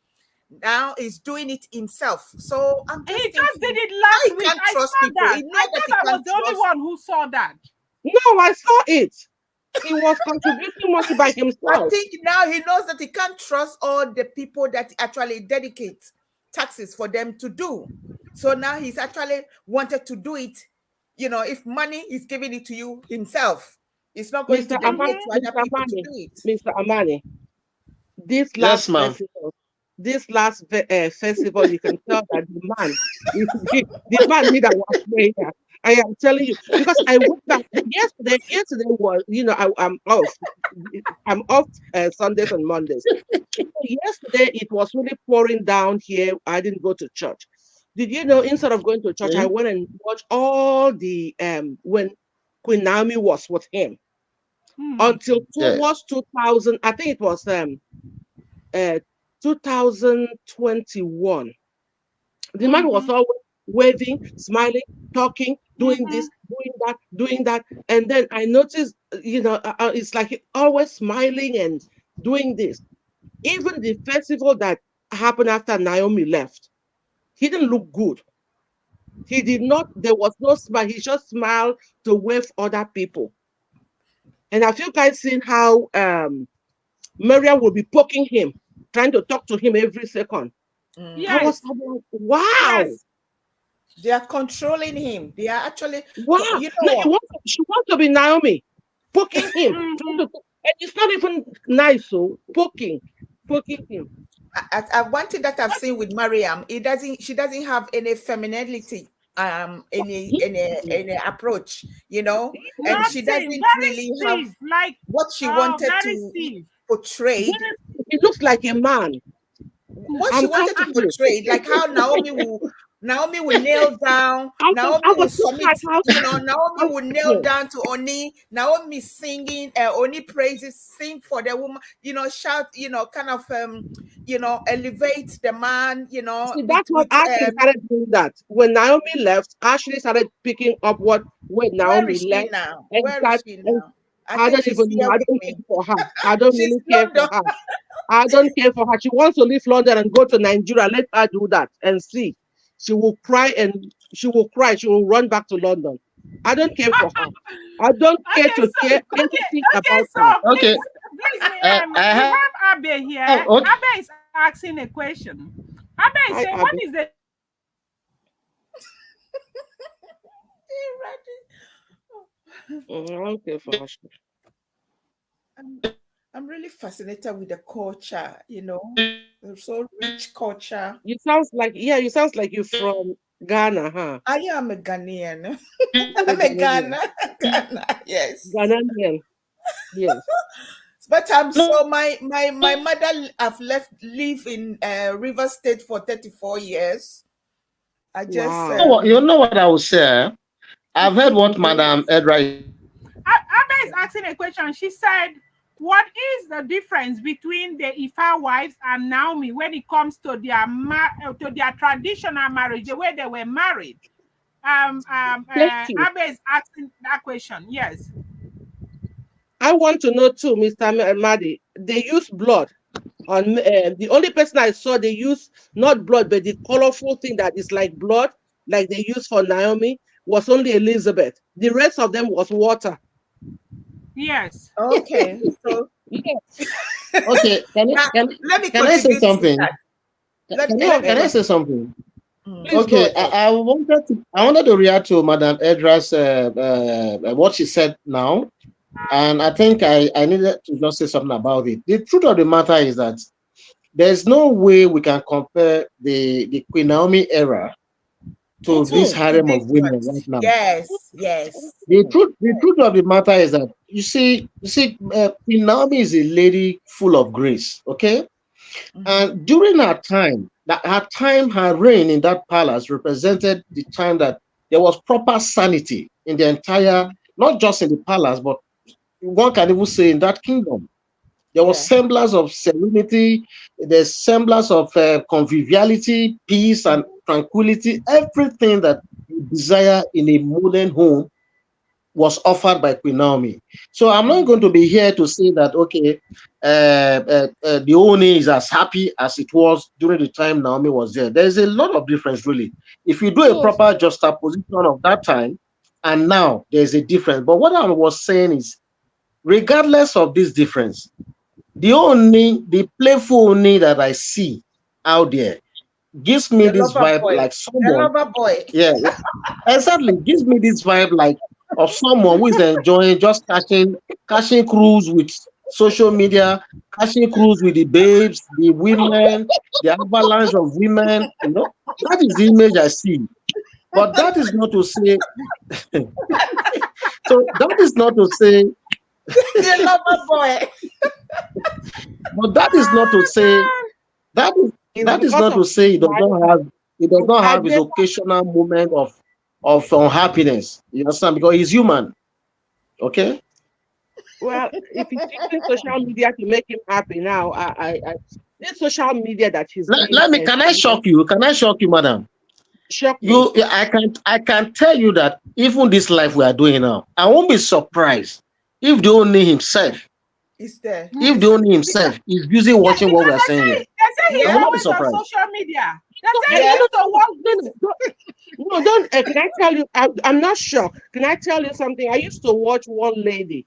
Now he's doing it himself. So I'm He just just did thinking, it now last he week. can't I trust saw people. that. He I knows that he thought I was can't the only trust. one who saw that. No, I saw it. He was contributing money by I himself. think now he knows that he can't trust all the people that actually dedicate taxes for them to do. So now he's actually wanted to do it. If money, he's giving it to you himself. He's not going to Mr. delegate Mm-hmm. to other people to do it. Mr. Amani, this Yes, last ma'am. festival, festival, you can tell that the man need a wash prayer. I am telling you because I went back yesterday. Yesterday was, I'm off. I'm off Sundays and Mondays. So yesterday it was really pouring down here. I didn't go to church. Did you know? Instead of going to church, I Okay. went and watched all the when Queen Naomi was with him Hmm. until Yeah. towards 2000. I think it was uh 2021. The man was Mm-hmm. always waving, smiling, talking, doing Mm-hmm. this, doing that. And then I noticed, it's like he always smiling and doing this. Even the festival that happened after Naomi left, he didn't look good. He did not, there was no smile. He just smiled to wave other people. And have you guys seen how Maria will be poking him, trying to talk to him every second? I Mhm. was Yes. like, wow. Yes. They are controlling him. They are actually, Wow. you know No, what? she wants to be Naomi, poking him. Mm-hmm. And it's not even nice, so poking him. One thing that I've seen with Mariam, she doesn't have any femininity, any approach, and she Nothing. doesn't Very really have stiff. Like, what she wanted very to stiff. portray. He looks like a man. What she I'm wanted to telling you. portray, like how Naomi will nail down, I Naomi will was so submit, like, how Naomi will kneel him. down to Oni, Naomi singing, Oni praises, sing for the woman, shout, kind of, elevate the man, See, with, that's what Ashley started doing that. When Naomi left, Ashley started picking up when where Naomi is she left now? and Where is start she and now? I I think don't she's even know. here I with don't care me. for her. I don't She's really care for London. her. I don't care for her. She wants to leave London and go to Nigeria. Let her do that and see. She will cry and she will cry. She will run back to London. I don't care for her. I don't care Okay, to so care okay, anything okay, about so her. Okay. please, I we have. have Abe here. Okay. Abe is asking a question. Abe is Hi, saying, what Abby. is the I don't care for her. I'm, I'm really fascinated with the culture, the so rich culture. You sounds like you're from Ghana, huh? I am a Ghanaian. You're I'm a Ghanaian. Ghana. Ghana, yes. Ghanaian, yes. But No, so my mother have live in River State for 34 years. I just Wow. you know what I would say? I've heard what Madam Edra is Abe is asking a question. She said, what is the difference between the Ifa wives and Naomi when it comes to their traditional marriage, the way they were married? Thank you. Abe is asking that question. Yes. I want to know too, Mr. Madi. They use blood on the only person I saw they use not blood, but the colorful thing that is like blood, like they use for Naomi, was only Elizabeth. The rest of them was water. Yes. Okay. So Yes. Okay, now let me can I say contribute to something? that. Go Can ahead. I say something? Mm. Please go Okay, ahead. I wanted to react to Madam Edra's what she said now, and I think I needed to just say something about it. The truth of the matter is that there's no way we can compare the Queen Naomi era to this Mm-hmm. To harem this of women one. right now. Yes, yes. The truth of the matter is that Queen Naomi is a lady full of grace. Okay, Mhm. and during her reign in that palace represented the time that there was proper sanity in the entire, not just in the palace, but one can even say in that kingdom. There was Yeah. semblance of serenity, there's semblance of conviviality, peace, and tranquility. Everything that you desire in a modern home was offered by Queen Naomi. So I'm not going to be here to say that, okay, the Ooni is as happy as it was during the time Naomi was there. There's a lot of difference, really. If you do a Yes. proper juxtaposition of that time and now, there's a difference. But what I was saying is, regardless of this difference, the playful Ooni that I see out there gives me The this lover vibe boy. like The someone, lover boy. yeah, exactly. Gives me this vibe like of someone who is enjoying just catching cruise with social media, catching cruise with the babes, the women, the avalanche of women. That is the image I see. But that is not to say. So that is not to say. The lover boy. But that is not to say that is It's that is because not of to say he does not I have his never. occasional moment of unhappiness. You understand? Because he's human. Okay. Well, if he's using social media to make him happy now, this social media that he's being Let me. Can I famous, shock you? Can I shock you, madam? shock me. I can tell you that even this life we are doing now, I won't be surprised if the only himself, Is there? if the Is only Because, himself is busy yeah, watching what we because are saying here. they say I he's will Yeah. not be always on surprised. social media. They No, say he Yeah. used to work with. no, don't. Can I tell you? I'm not shocked. Can I tell you something? I used to watch one lady.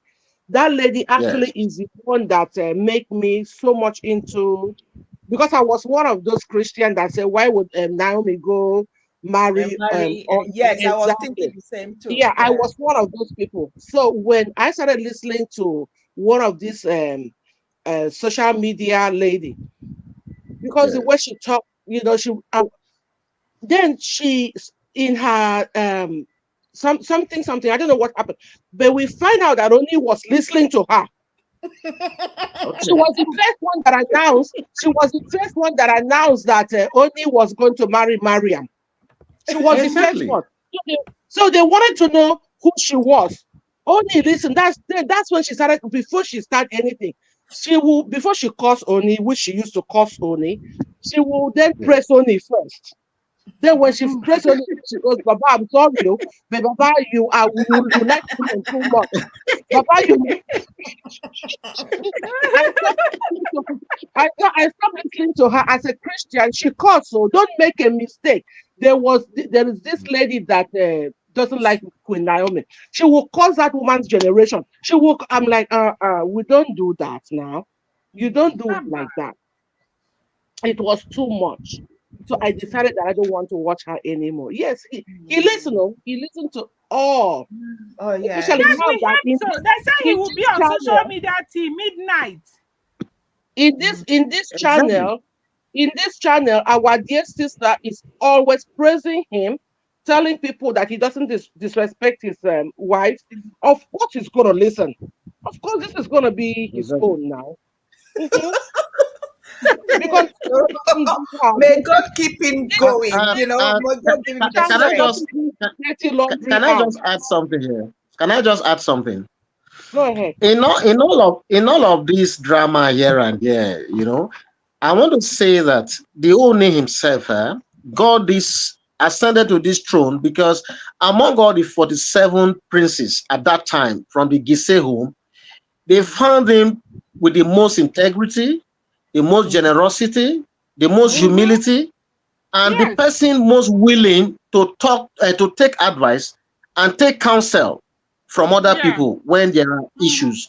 That lady actually Yes. is the one that make me so much into, because I was one of those Christians that said, why would Naomi go marry Mary. on Yes, I was thinking exactly? the same too. Yeah, I Yeah. was one of those people. So when I started listening to one of these social media lady, because the way Yes. she talked, then she in her something, I don't know what happened, but we find out that Oni was listening to her. She Okay. was the first one that announced. She was the first one that announced that Oni was going to marry Mariam. She was the first Exactly. one. So they wanted to know who she was. Oni, listen, that's when she started. Before she started anything, she will, before she calls Oni, which she used to call Oni, she will then Yes. press Oni first. Then when she press on it, she goes, Baba, I'm sorry, but Baba, you like women too much. Baba, I stopped listening to her as a Christian. She called, so don't make a mistake. There is this lady that doesn't like Queen Naomi. She will cause that woman's generation. I'm like, we don't do that now. You don't do it like that. It was too much. It So was I too decided that I don't want to watch her anymore. Yes, he listened. Oh, he listened to all, Oh yeah. especially Yes, now we that heard so. They say he in will be this on social channel, media till midnight. in this in this Exactly. channel, in this channel, our dear sister is always praising him, telling people that he doesn't disrespect his wife. Of course, he's gonna listen. Of course, this is gonna be his Exactly. own now. Mhm. Because May God keep him this going. Uh, uh, May God give him the can I channel strength. just doesn't do can, dirty laundry can I out. just add something here? Can I just add something? Go ahead. In all of this drama here and there, I want to say that the Oni himself, God this ascended to this throne because among all the 47 princes at that time from the Gise home, they found him with the most integrity, the most generosity, the most Mm-hmm. humility, and the Yes. person most willing to talk, to take advice and take counsel from other Yeah. people when there are issues.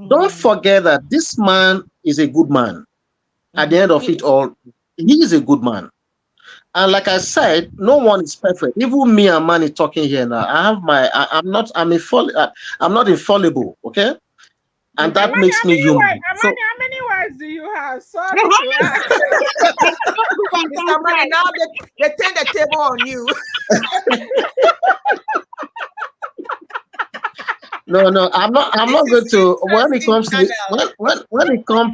Don't Mhm. forget that this man is a good man. At the end Mhm. of it all, he is a good man. And like I said, no one is perfect. Even me and Manny talking here now. I have my. I'm not infallible. Okay, and that Amani, makes me human. So How many wives do you have? Sorry to ask. Mr. Money, now they turn the table on you. no, I'm not. I'm This not going is to. When it interesting comes to the, channel.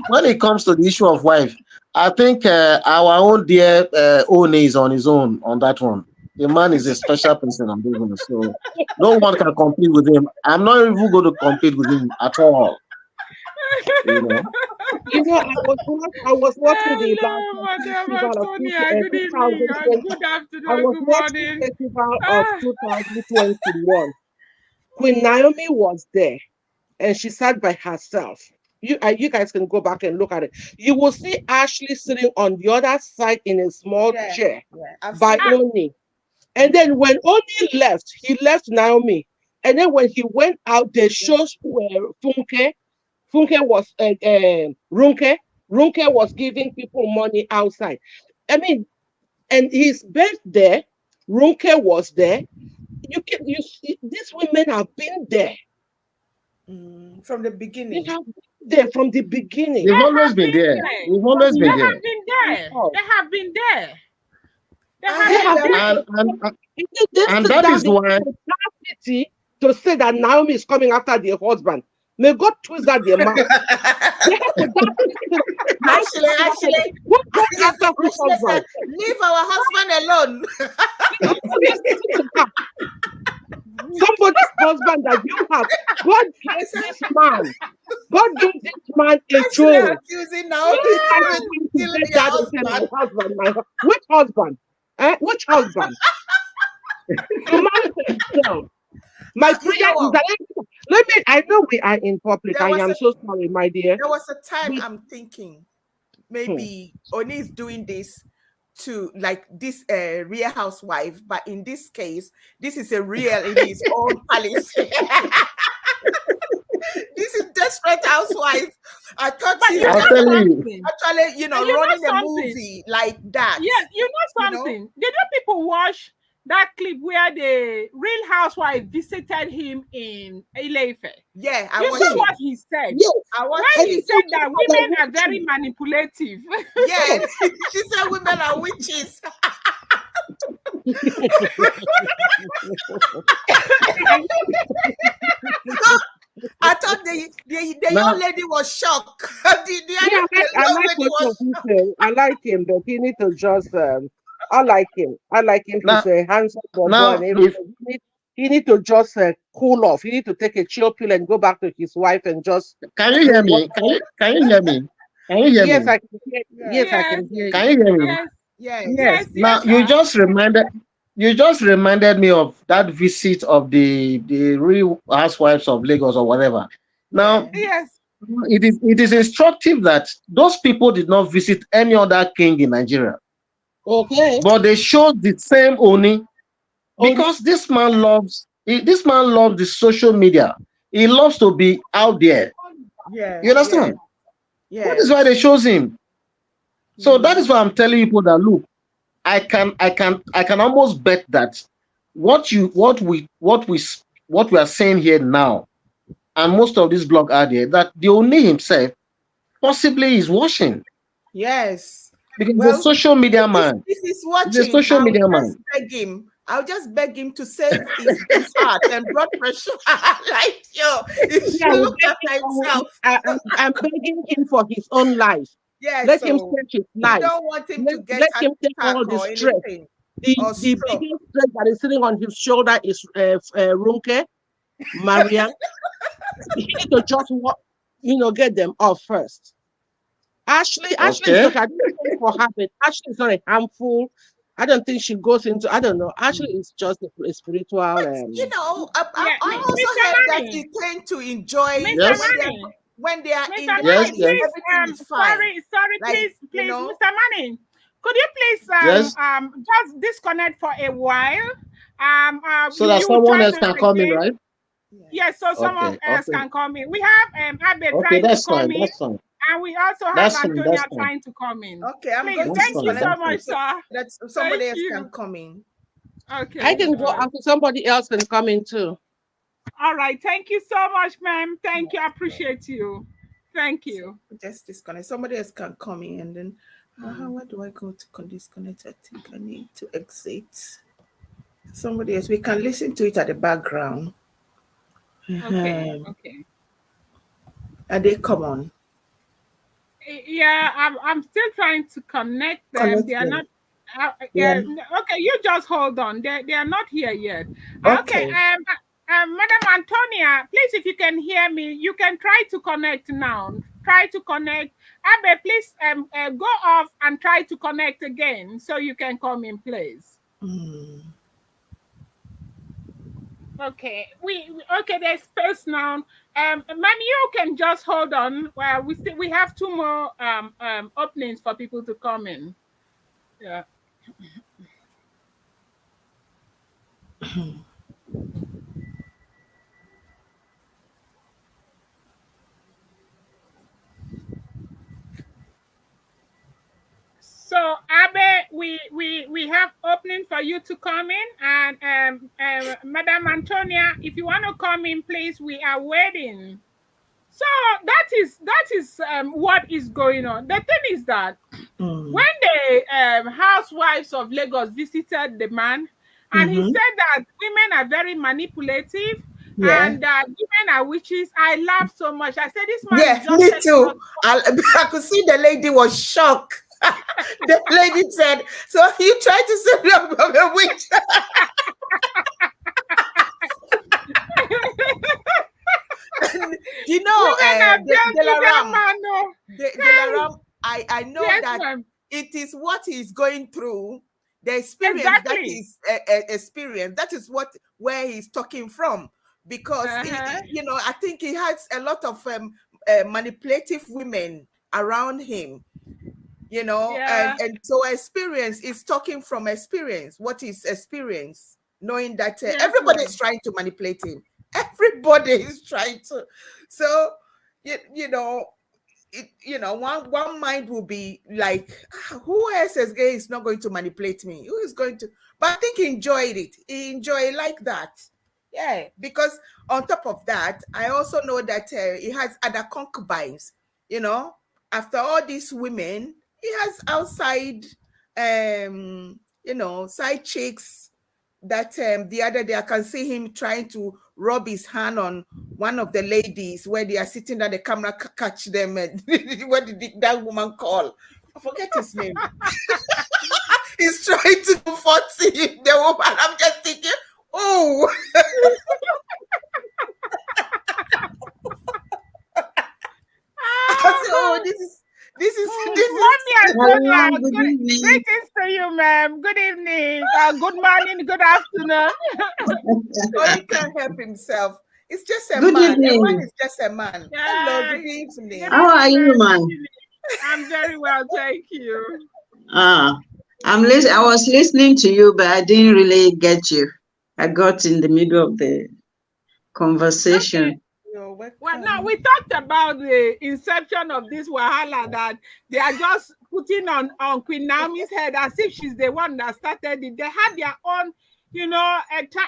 when it comes to the issue of wife, I think our own dear Ooni is on his own on that one. The man is a special person on this one, so no one can compete with him. I'm not even going to compete with him at all. You know. I was watching the last Hello, Madam festival of Antonia. Good evening. 2020. Good afternoon. I was Good watching morning. festival of Ah, 2021. Queen Naomi was there, and she sat by herself. You guys can go back and look at it. You will see Ashley sitting on the other side in a small Yeah, chair yeah. I've by seen it. Oni. And then when Oni left, he left Naomi. And then when he went out, they showed Funke. Funke was Runke. Runke was giving people money outside. I mean, and his birthday, Runke was there. You see, these women have been there. From the They beginning. have been there from the beginning. They've they always have been been there. there. They've always They been there. have been there. Oh, They have been there. They I have they heard been have that. been there. they And sit that down is the why audacity to say that Naomi is coming after their husband. May God twist that their mouth. They have audacity to Actually, who goes yes, after whose Ashley said, husband? leave our husband alone. Just listen to her. Somebody's husband that you have. God He gave said, this man. God gave this man a Ashley throne. accusing You Naomi guys to are going to killing get their that and say, my husband. husband, which husband? Which husband? The man himself. My But you prayer know is what? that let me. I know we are in public. There I was am a so sorry, my dear. there was a time We, I'm thinking hmm. maybe Oni is doing this to like this real housewife, but in this case, this is a real in his own palace. This is desperate housewife. I thought But she's you I'll know tell you, something. actually, You know running a something. movie like that. Yes, you know You know? something. Did you people watch that clip where the real housewife visited him in Ileife? Yeah, I You saw watched Yes, it. what he said yes. I watched when And he it. you said that are women are very watching. manipulative. Yeah, Yes. she said women are witches. I thought the young now lady was shocked. Me, The I young like lady what was of Ife. I like him, but he need to just I like him. I like him. He's now a handsome boy and now if everything. He need to just cool off. He need to take a chill pill and go back to his wife and just can you do hear what. me? Can you hear me? Can you hear Yes, me? I can hear. yes, Yes, I Yes, can hear Can you. you hear me? yes, yes. Yes. yes, Now yes, sir. you just reminded me of that visit of the real housewives of Lagos or whatever. Now Yeah. Yes. it is instructive that those people did not visit any other king in Nigeria, Okay. but they showed the same Oni Only. because this man loves the social media. He loves to be out there. Yeah, You yeah, understand? That is why yes. they chose him. So that is Mm. why I'm telling people that look, I can almost bet that what you what we are saying here now, and most of this blog are there, that the Oni himself possibly is watching Yes. because the Well, social media man, if he's the watching, social media man. I'll just beg him to save his heart and blood pressure. Like, yo, he Yeah, I should will look beg after him. himself. I'm begging him for his own life. Yeah, Let him so search his we life. don't want him to get Let heart him take all attack the or stress. anything or The stroke. biggest stress that is sitting on his shoulder is Runke, Mariam. He need to just get them off first. Ashley is Okay. okay. I don't think for her, but Ashley is not a harmful. I don't think she goes into. I don't know. Ashley is just a spiritual. But Yeah, I also Mr. heard that Money. he tend to enjoy Mr. Yes. Money. when they are in Mr. the Yes. Money, palace, Yes. please, everything is fine. sorry, Like, please, Mr. Money, could you please, Yes. just disconnect for a while? So that You will someone join else us can come in, again. right? Yes, so Yes. someone Okay, else okay, can come in. We have Abe okay. trying to That's come fine. in, That's fine. and we also have That's fine. Antonia That's fine. trying to come in. Okay, I'm Please, going to That's thank you fine. so That's disconnect fine. much, so sir. that Thank somebody else can you. come in. I Okay. can go All right. after somebody else can come in too. All right. Thank you so much, ma'am. Thank you. I Yes. appreciate you. Thank So you. just disconnect. Somebody else can come in, and then where do I go to disconnect? I think I need to exit. Somebody else. We can listen to it at the background. Okay. Um, Okay. and they come on. Yeah, I'm still trying to connect them. They Connect are them. not. Yeah. Okay, you just hold on. They are not here yet. Okay. Okay. Madam Antonia, please, if you can hear me, you can try to connect now. Try to connect. Abe, please go off and try to connect again so you can come in place. Mm. Okay, okay. There's space now. Ma'am, you can just hold on. Well, we have two more openings for people to come in. Yeah. So Abe, we have opening for you to come in, and Madam Antonia, if you want to come in, please. We are waiting. So that is what is going on. The thing is that Mm. when the housewives of Lagos visited the man, and he Mm-hmm. said that women are very manipulative Yeah. and that women are witches, I laughed so much. I said, this man is Yeah, just me telling us. too. I could see the lady was shocked. The lady said, "So you tried to say me I'm a witch?" You know, Women are gentlemen, Delaram, man. No. Hey, Delaram, I know yes, that ma'am. it is what he's going through, the experience that Exactly. is experience. That is where he's talking from, because Uh-huh. I think he has a lot of manipulative women around him, Yeah. and so experience is talking from experience. What is experience? Knowing that Yes, everybody is ma'am. trying to manipulate him. Everybody is trying to. So you know one mind will be like, who else is not going to manipulate me? Who is going to? But I think he enjoyed it. He enjoyed it like that. Yeah, because on top of that, I also know that he has other concubines. After all these women, he has outside, side chicks. That the other day I can see him trying to rub his hand on one of the ladies where they are sitting there, the camera catch them, and what did that woman call? I forget his name. He's trying to comfort the woman. I'm just thinking, oh, I said, oh, Ah, Mommy Hello, Antonia, good evening. greetings to you, ma'am. Good evening, good morning, good afternoon. oh, he can't help himself. It's just a Good man. A man evening. is just a man. Hello, Yeah, good good evening. How are evening, you, ma'am. Good man? evening. I'm very well, thank you. Ah, I was listening to you, but I didn't really get you. I got in the middle of the Okay. conversation. You're Well, now welcome. we talked about the inception of this Wahala that they are just putting on Queen Naomi's head as if she's the one that started it. They had their own,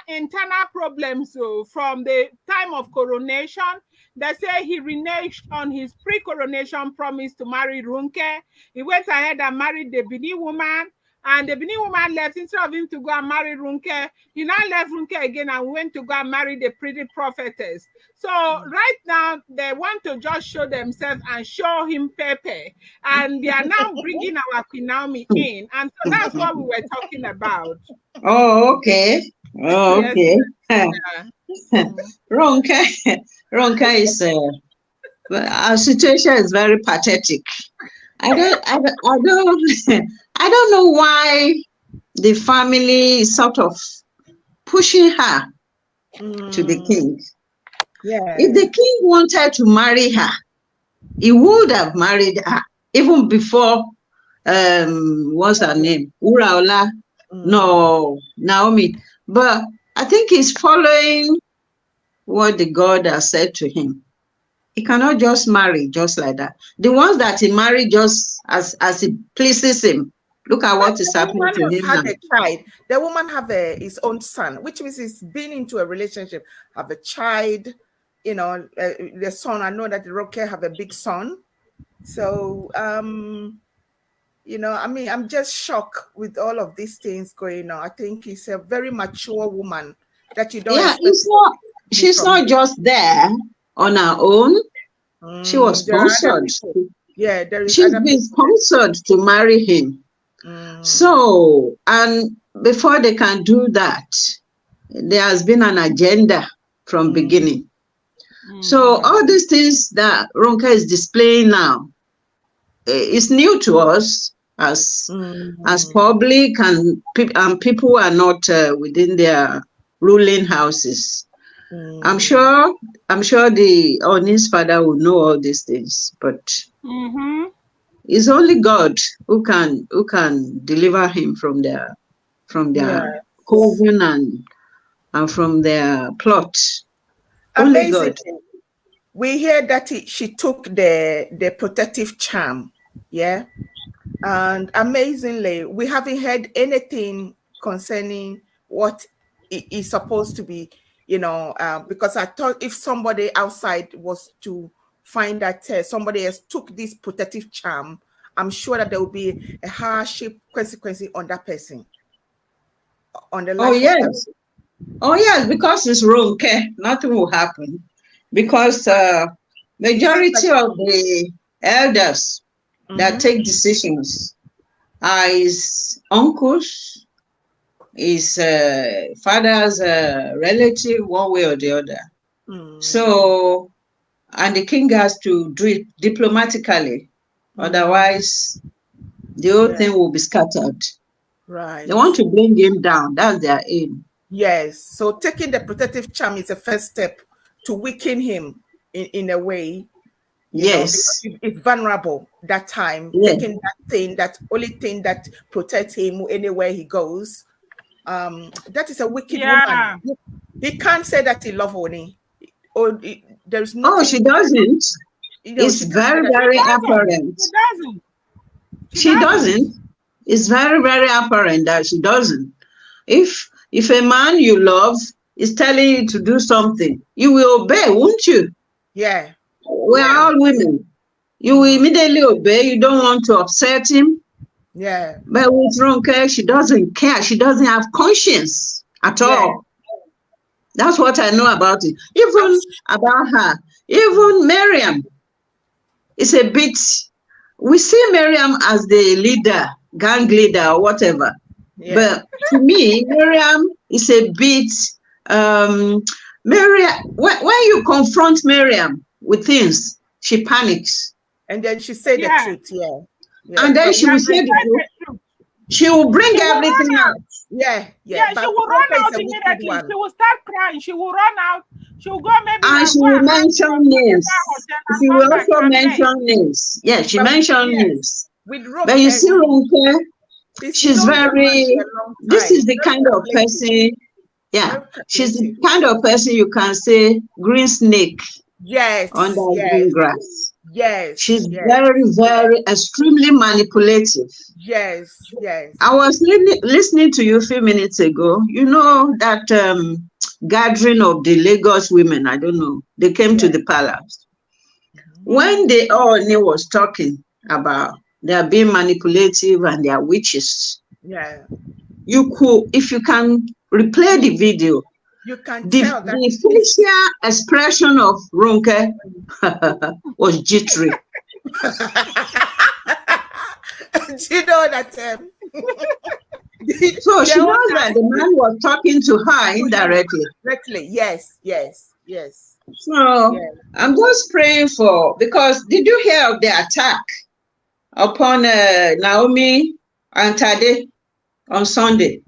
internal problems. So from the time of coronation, they say he reneged on his pre-coronation promise to marry Ronke. He went ahead and married the Benin woman. And the Benin woman left. Instead of him to go and marry Runke, he now left Runke again and went to go and marry the pretty prophetess. So right now, they want to just show themselves and show him Pepe. And they are now bringing our Queen Naomi in. And so that's what we were talking about. Oh, okay. Oh, Yes, okay. ma'am. Mm. Ronke, Ronke is our situation is very pathetic. I don't, I don't know why the family is sort of pushing her to the king. If Yeah. the king wanted to marry her, he would have married her even before what's her name? Mm. No, Naomi. But I think he's following what the God has said to him. He cannot just marry just like that. The ones that he married just as it pleases him. Look at what is The happening woman to has him had now. a child. The woman have his own son, which means he's been into a relationship, have a child. You know, the son. I know that the Ronke have a big son. So, you know, I mean, I'm just shocked with all of these things going on. I think he's a very mature woman that you don't Yeah, expect she's from not him. just there on her own. She was There are other sponsored. people. Yeah, there is She's other been people. sponsored to marry him. So, and before they can do that, there has been an agenda from beginning. So all these things that Ronke is displaying now is new to us as public and people are not within their ruling houses. I'm sure the Oni's father will know all these things, but it's only God who can deliver him from their coven and from their plot. Only Amazing. God. We hear that she took the protective charm, yeah, and amazingly, we haven't heard anything concerning what it is supposed to be, you know, because I thought if somebody outside was to find that somebody else took this protective charm, I'm sure that there will be a hardship consequence on that person, on the Oh life of that. yes. Oh yes, because it's Ronke, nothing will happen. Because majority of the elders that take decisions are his uncles, his father's relative, one way or the other. So, and the king has to do it diplomatically, otherwise the whole thing will be scattered. Right. They want to bring him down. That's their aim. Yes. So taking the protective charm is a first step to weaken him in a way. You know, because it's vulnerable that time. Yes. Taking that only thing that protects him anywhere he goes. That is a wicked woman. He can't say that he loves Oni. Or there's nothing. Oh, she doesn't. It's very, very apparent. She doesn't. It's very, very apparent that she doesn't. If a man you love is telling you to do something, you will obey, won't you? Yeah. We're all women. You will immediately obey. You don't want to upset him. Yeah. But with Ronke, she doesn't care. She doesn't have conscience at all. That's what I know about it. Even about her. Even Miriam is a bit. We see Miriam as the leader, gang leader, or whatever. Yeah. But to me, Miriam is a bit. Miriam, when you confront Miriam with things, she panics. And then she said the truth, yeah. And then she will say the truth. She will bring everything out. Yeah, she will run out immediately. She will start crying. She will run out. She will go maybe. And she will mention names. She will also mention names. Yeah, she mentioned names. But you see, Ronke, she's very. This is the kind of person. Yeah, she's the kind of person you can say green snake. Yes. Under green grass. Yes. She's very, very extremely manipulative. Yes. I was listening to you a few minutes ago. You know that gathering of the Lagos women, I don't know, they came to the palace. When the Ooni was talking about they are being manipulative and they are witches. Yeah. You could, if you can replay the video, you can tell that the facial expression of Ronke was jittery. Do you know that? So she knows that the man was talking to her indirectly. Directly, yes. So I'm just praying for, because did you hear of the attack upon Naomi and Tade on Sunday?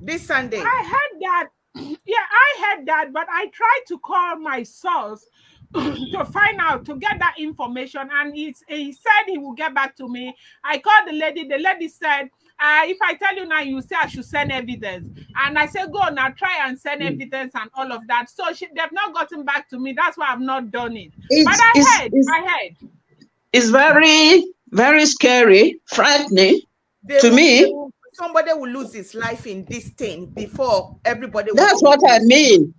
This Sunday. I heard that. Yeah, I heard that, but I tried to call my source to find out, to get that information, and he said he will get back to me. I called the lady. The lady said, if I tell you now, you say I should send evidence. And I said, go now, try and send evidence and all of that. So they've not gotten back to me. That's why I've not done it. But I heard. It's very, very scary, frightening to me. Somebody will lose his life in this thing before everybody. That's what I mean.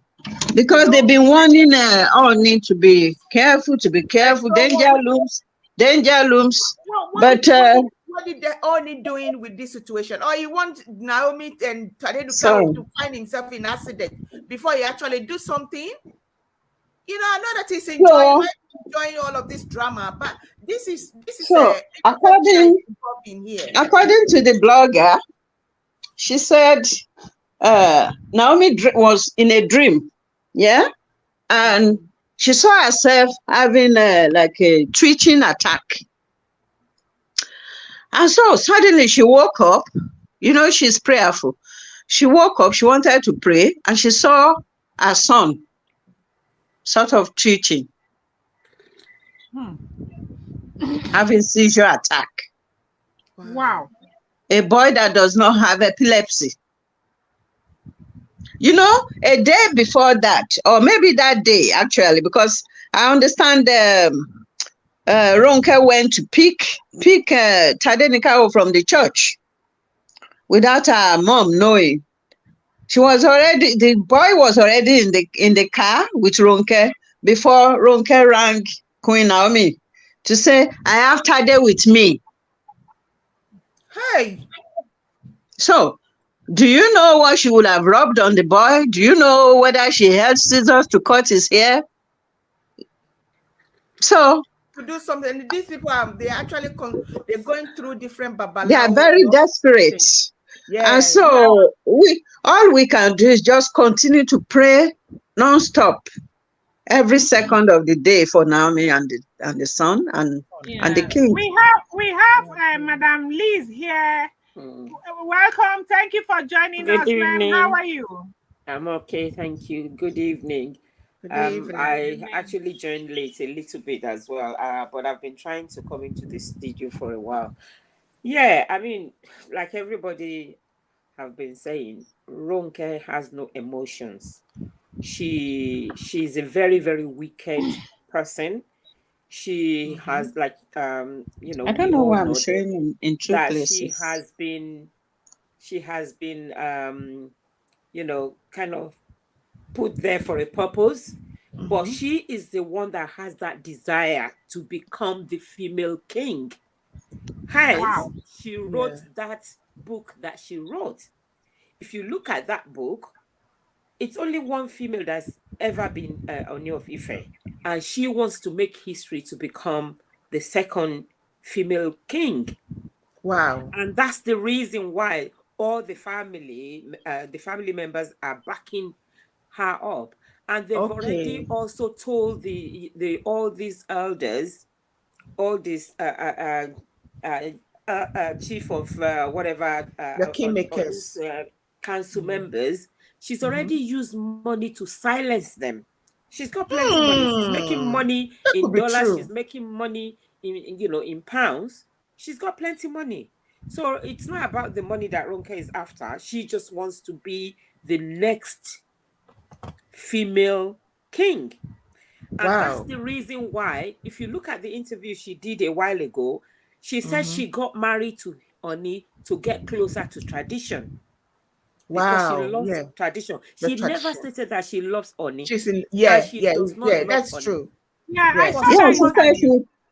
Because they've been warning all need to be careful, danger looms. But what did they only doing with this situation? Or you want Naomi and Tadenuka to find himself in accident before he actually do something? You know, I know that he's enjoying all of this drama, but this is so according to the blogger, she said Naomi was in a dream, and she saw herself having like a twitching attack. And so suddenly she woke up. You know, she's prayerful. She woke up, she wanted to pray, and she saw her son sort of twitching, having seizure attack. Wow. A boy that does not have epilepsy. You know, a day before that, or maybe that day actually, because I understand Ronke went to pick Tadenika from the church without her mom knowing. The boy was already in the car with Ronke before Ronke rang Queen Naomi to say, I have Tade with me. Hey. So, do you know what she would have rubbed on the boy? Do you know whether she held scissors to cut his hair? So, to do something. These people they're going through different babalawo. They are very desperate. Yeah. And so all we can do is just continue to pray non-stop every second of the day for Naomi and the son and the king. We have Madam Liz here. Welcome. Thank you for joining us, ma'am. How are you? I'm okay, thank you. Good evening. I actually joined late a little bit as well, but I've been trying to come into the studio for a while. Yeah, I mean, like everybody have been saying, Ronke has no emotions. She's a very, very wicked person. She has like you know, I don't know why I'm saying in two places. She has been you know, kind of put there for a purpose, but she is the one that has that desire to become the female king. Hence, she wrote that book that she wrote. If you look at that book, it's only one female that's ever been Ooni of Ife, and she wants to make history to become the second female king. Wow. And that's the reason why all the family members are backing her up. And they've already also told all these elders, all these chief of whatever the kingmakers, council members, she's already used money to silence them. She's got plenty of money. She's making money in dollars. She's making money in pounds. She's got plenty of money. So it's not about the money that Ronke is after. She just wants to be the next female king. And that's the reason why, if you look at the interview she did a while ago, she said she got married to Ooni to get closer to tradition. Because she loves tradition. She never stated that she loves Ooni. That's true.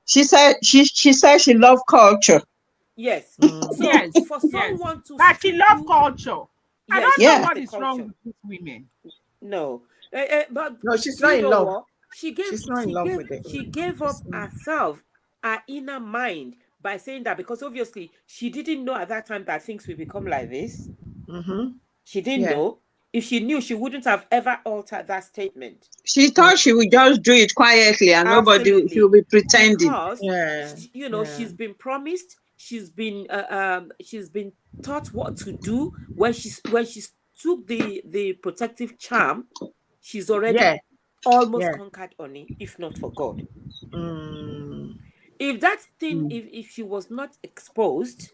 She said she loved culture. Yes. So for someone to that she loves culture. I don't know what is wrong with these women. No. But no, she's not in love. She gave up herself, her inner mind, by saying that, because obviously she didn't know at that time that things will become like this. She didn't know. If she knew, she wouldn't have ever altered that statement. She thought she would just do it quietly and nobody will be pretending. Because, she's been promised, she's been taught what to do when she's took the protective charm, she's already almost conquered Oni, if not for God. If that thing, if she was not exposed,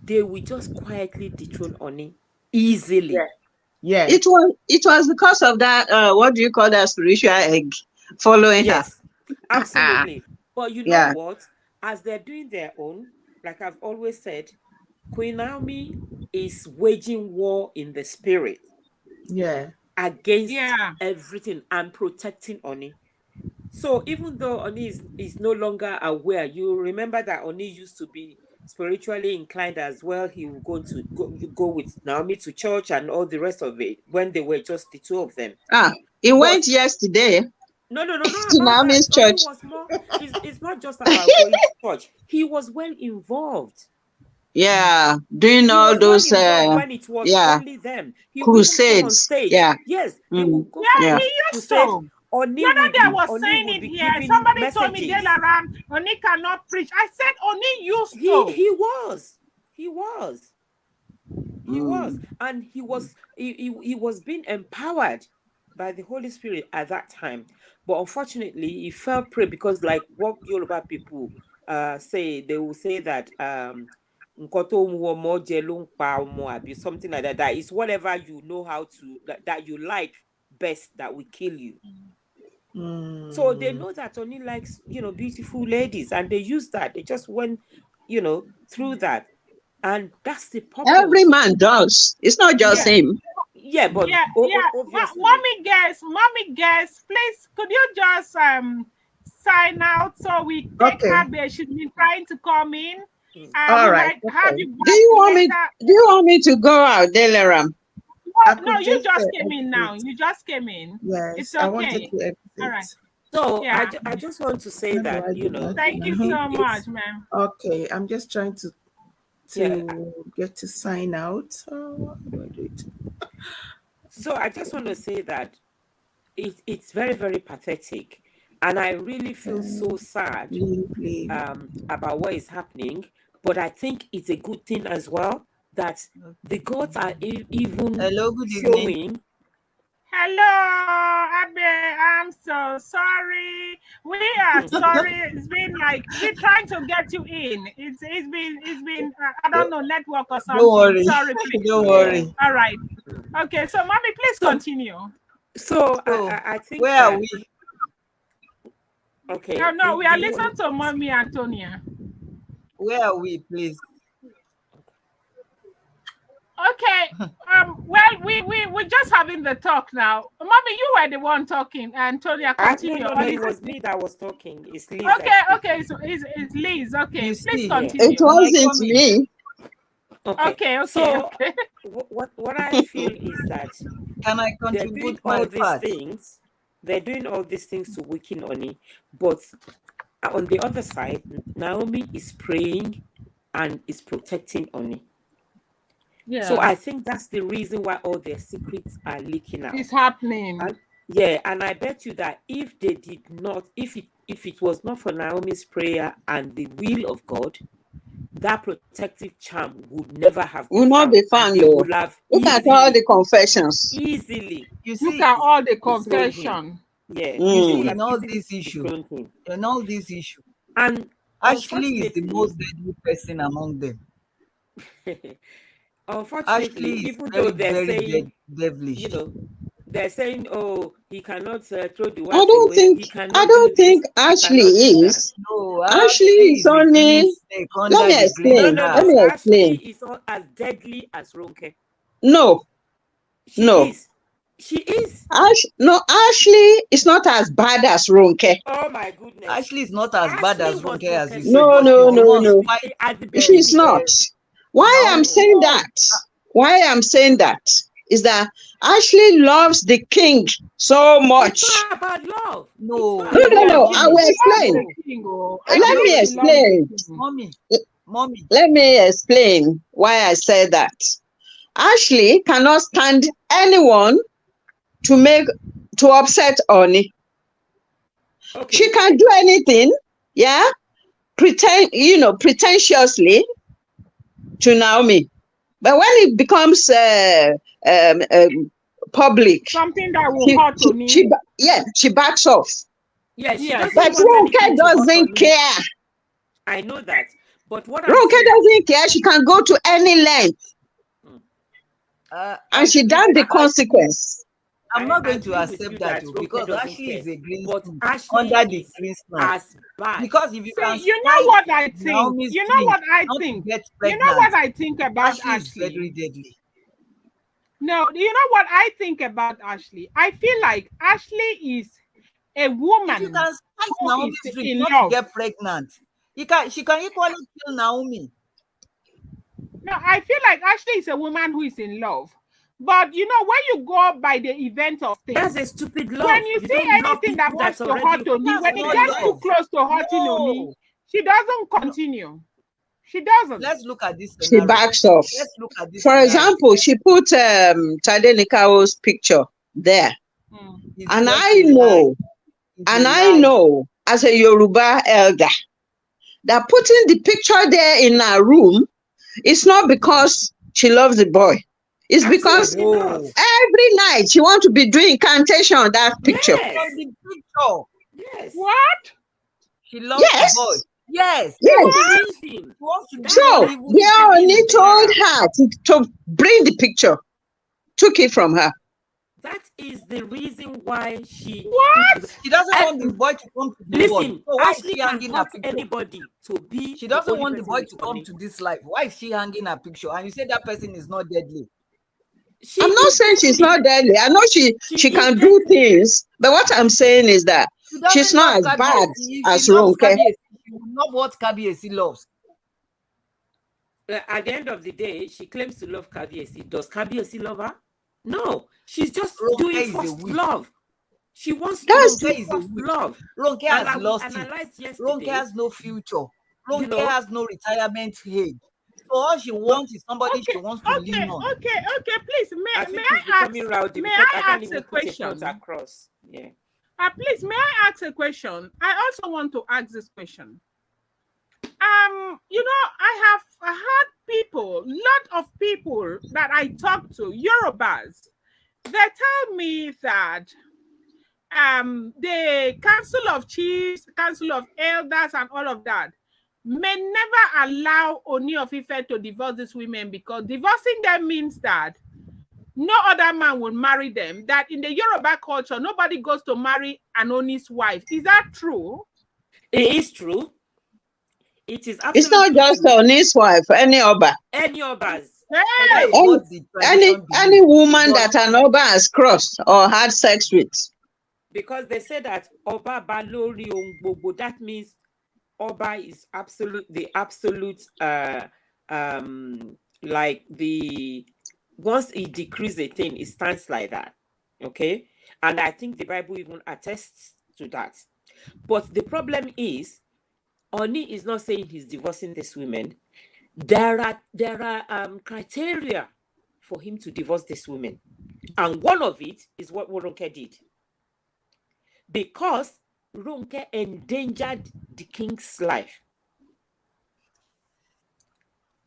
they will just quietly dethrone Oni easily. Yeah. It was because of that, what do you call that, spiritual egg following her. Yes, absolutely. But you know what? As they're doing their own, like I've always said, Queen Naomi is waging war in the spirit. Yeah. Against everything and protecting Oni. So even though Oni is no longer aware, you remember that Oni used to be spiritually inclined as well. He would go with Naomi to church and all the rest of it when they were just the two of them. He went yesterday. No, not to about Naomi's that. church. Was more, it's not just about going to church. He was well involved. Yeah, doing all those when it was only them. He crusades. On stage. Yeah. Yes. He would go he used to. Oni the other day I was Oni saying it here. Somebody told me Delaram, Oni cannot preach. I said Oni used to. He was. He was. And he was being empowered by the Holy Spirit at that time. But unfortunately, he fell prey because, like what Yoruba people say, they will say that something like that. That is whatever you know how to that you like best that will kill you. So they know that Oni likes, beautiful ladies, and they use that. They just went, through that. And that's the purpose. Every man does. It's not just him. Yeah, but obviously. Mommy guess, please, could you just sign out so we take her there? She's been trying to come in. All right. Do you want me to go out, Delaram? No, you just came in now. You just came in. Yes, it's okay. I wanted to exit. All right. So I just want to say that, Thank you so much, ma'am. Okay, I'm just trying to get to sign out. How do I do it? So I just want to say that it's very, very pathetic. And I really feel so sad about what is happening. But I think it's a good thing as well that the gods are even showing. Hello, Abe. I'm so sorry. We are sorry. It's been like we're trying to get you in. It's been I don't know, network or something. Don't worry. Sorry, please. Don't worry. All right. Okay, so mommy, please continue. So I think where are we? Okay. No, we are listening to Mommy Antonia. Where are we, please? Okay. Well, we're just having the talk now. Mommy, you were the one talking. Antonia, continue. No, it was me that was talking. It's Liz. Okay. So it's Liz. Okay, please continue. It wasn't me. Okay. So what I feel is that can I contribute my part? They're doing all these things to weaken Oni, but on the other side, Naomi is praying and is protecting Oni. Yeah. So I think that's the reason why all their secrets are leaking out. It's happening. And I bet you that if they did not, if it was not for Naomi's prayer and the will of God, that protective charm would never have been not be found. Look at all the confessions. Easily. Look at all the confession. Yeah. In all these issues. And Ashley is the most deadly person among them. Unfortunately, even though they're saying devilish. They're saying, "Oh, he cannot throw the wife away." I don't think Ashley is. No, Ashley is only. Let me explain. Let me explain. Ashley is not as deadly as Ronke. No. She is. Ashley is not as bad as Ronke. Oh my goodness. Ashley is not as bad as Ronke as you said. No. She's not. Why I'm saying that is that Ashley loves the king so much. It's not about love. No. I will explain. Let me explain. Mommy. Let me explain why I said that. Ashley cannot stand anyone to upset Oni. Okay. She can do anything, pretentiously to Naomi. But when it becomes public, something that will hurt Ooni. she backs off. Yeah, she Yes. But Ronke doesn't care. I know that. But what I'm Ronke saying, doesn't care. She can go to any length. And she done the consequence. I'm not going to accept that too, because Ashley is a green under the green as bad. Because if you can, you know what I think. You know what I think. You know what I think about Ashley is Ashley. very deadly. No, you know what I think about Ashley. I feel like Ashley is a woman. If you can spice who Naomi's is drink in not love. to get pregnant, she can equally kill Naomi. No, I feel like Ashley is a woman who is in love. But you know, when you go by the event of things, that's a stupid love. when you see anything that wants to hurt Ooni, when it gets too close to hurting Ooni, she doesn't continue. She doesn't. Let's look at this. She backs off. Let's look at this. For example, she put Tadenikao's picture there. And I know as a Yoruba elder that putting the picture there in her room is not because she loves the boy. It's because every night she wants to be doing incantation on that picture. Yes. What? She loves the boy. Yes. So they only told her to bring the picture, took it from her. That is the reason why she. What? She doesn't want the boy to come to the listen. So why is she hanging her picture? Anybody to be. She doesn't want the boy to come to this life. Why is she hanging her picture? And you say that person is not deadly. I'm not saying she's not deadly. I know she can do things, but what I'm saying is that she's not as bad as Ronke. She will not what Kabiyesi loves. At the end of the day, she claims to love Kabiyesi. Does Kabiyesi love her? No, she's just doing first love. She wants to do first love. Ronke has lost it. Ronke has no future. Ronke has no retirement age. So all she wants is somebody she wants to lean on. Okay. Please, may I ask a question? Across. Yeah. Please, may I ask a question? I also want to ask this question. You know, I have heard lot of people that I talk to, Yorubas, they tell me that the Council of Chiefs, Council of Elders, and all of that may never allow Ooni of Ife to divorce these women, because divorcing them means that no other man will marry them. That in the Yoruba culture, nobody goes to marry an Ooni's wife. Is that true? It is true. It is absolutely. It's not just Ooni's wife, any Oba. Any Obas. Hey! Any woman that an Oba has crossed or had sex with. Because they say that Oba Balori Ongbobo, that means Oba is the absolute like the once he decrees a thing, it stands like that. Okay. And I think the Bible even attests to that. But the problem is, Ooni is not saying he's divorcing these women. There are criteria for him to divorce these women. And one of it is what Ronke did. Because Ronke endangered the king's life.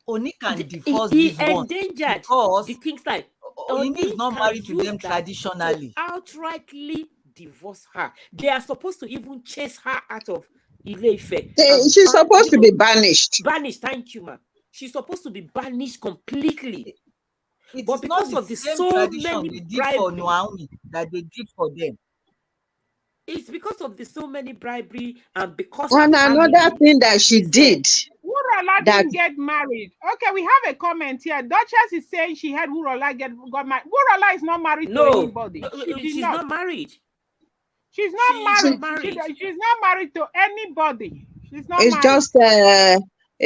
Ooni can divorce these ones endangered the king's life. Ooni is not married to them traditionally. Outrightly divorce her. They are supposed to even chase her out of Ile-Ife. She's supposed to be banished. Banished, thank you, ma'am. She's supposed to be banished completely. But because of the so many bribery for Naomi that they did for them. It's because of the so many bribery and because and another thing that she did. Wurola didn't get married. Okay, we have a comment here. Duchess is saying she had Wurola got married. Wurola is not married to anybody. She's not married. She's not married. She's not married to anybody. She's not it's married. Just a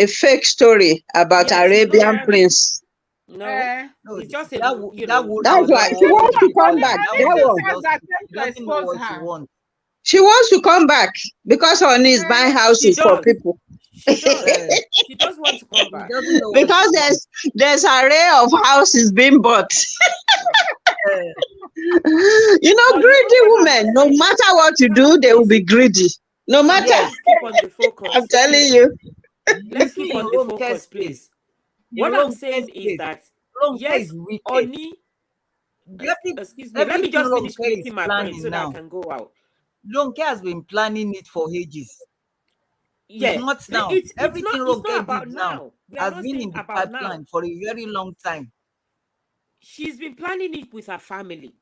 fake story about Arabian prince. No, it's just that's why she wants to come back. She wants to come back because Ooni is buying houses for people. She does want to come back because there's an array of houses being bought. Greedy women, no matter what you do, they will be greedy. No matter. Keep on the focus. I'm telling you. Let's keep on the focus, please. What I'm saying is that Ronke yes, is wicked. Oni. Excuse me. Let me just finish making my point so that I can go out. Ronke has been planning it for ages. Yeah, it's not now. Everything Ronke about did now. has been in the pipeline for a very long time. She's been planning it with her family.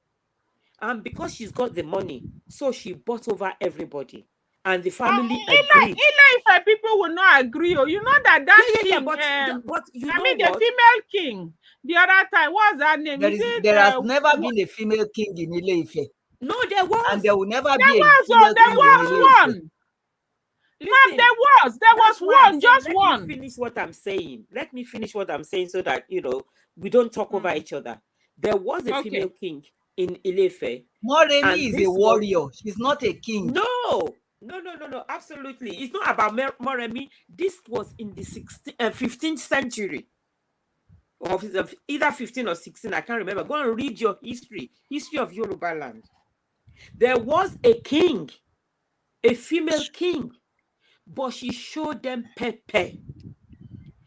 And because she's got the money, so she bought over everybody. And the family agreed. If people will not agree, you know that king, but you know the female king, the other time, what's that name? There has never been a female king in Ile-Ife. No, there was. And there will never be a female king in Ile-Ife. Listen, there was one, just one. Let me finish what I'm saying. Let me finish what I'm saying so that, we don't talk over each other. There was a female king in Ile-Ife. Moremi is a warrior. She's not a king. No, absolutely. It's not about Moremi. This was in the 15th century. Of either 15 or 16, I can't remember. Go and read your history of Yoruba land. There was a king, a female king, but she showed them pepper.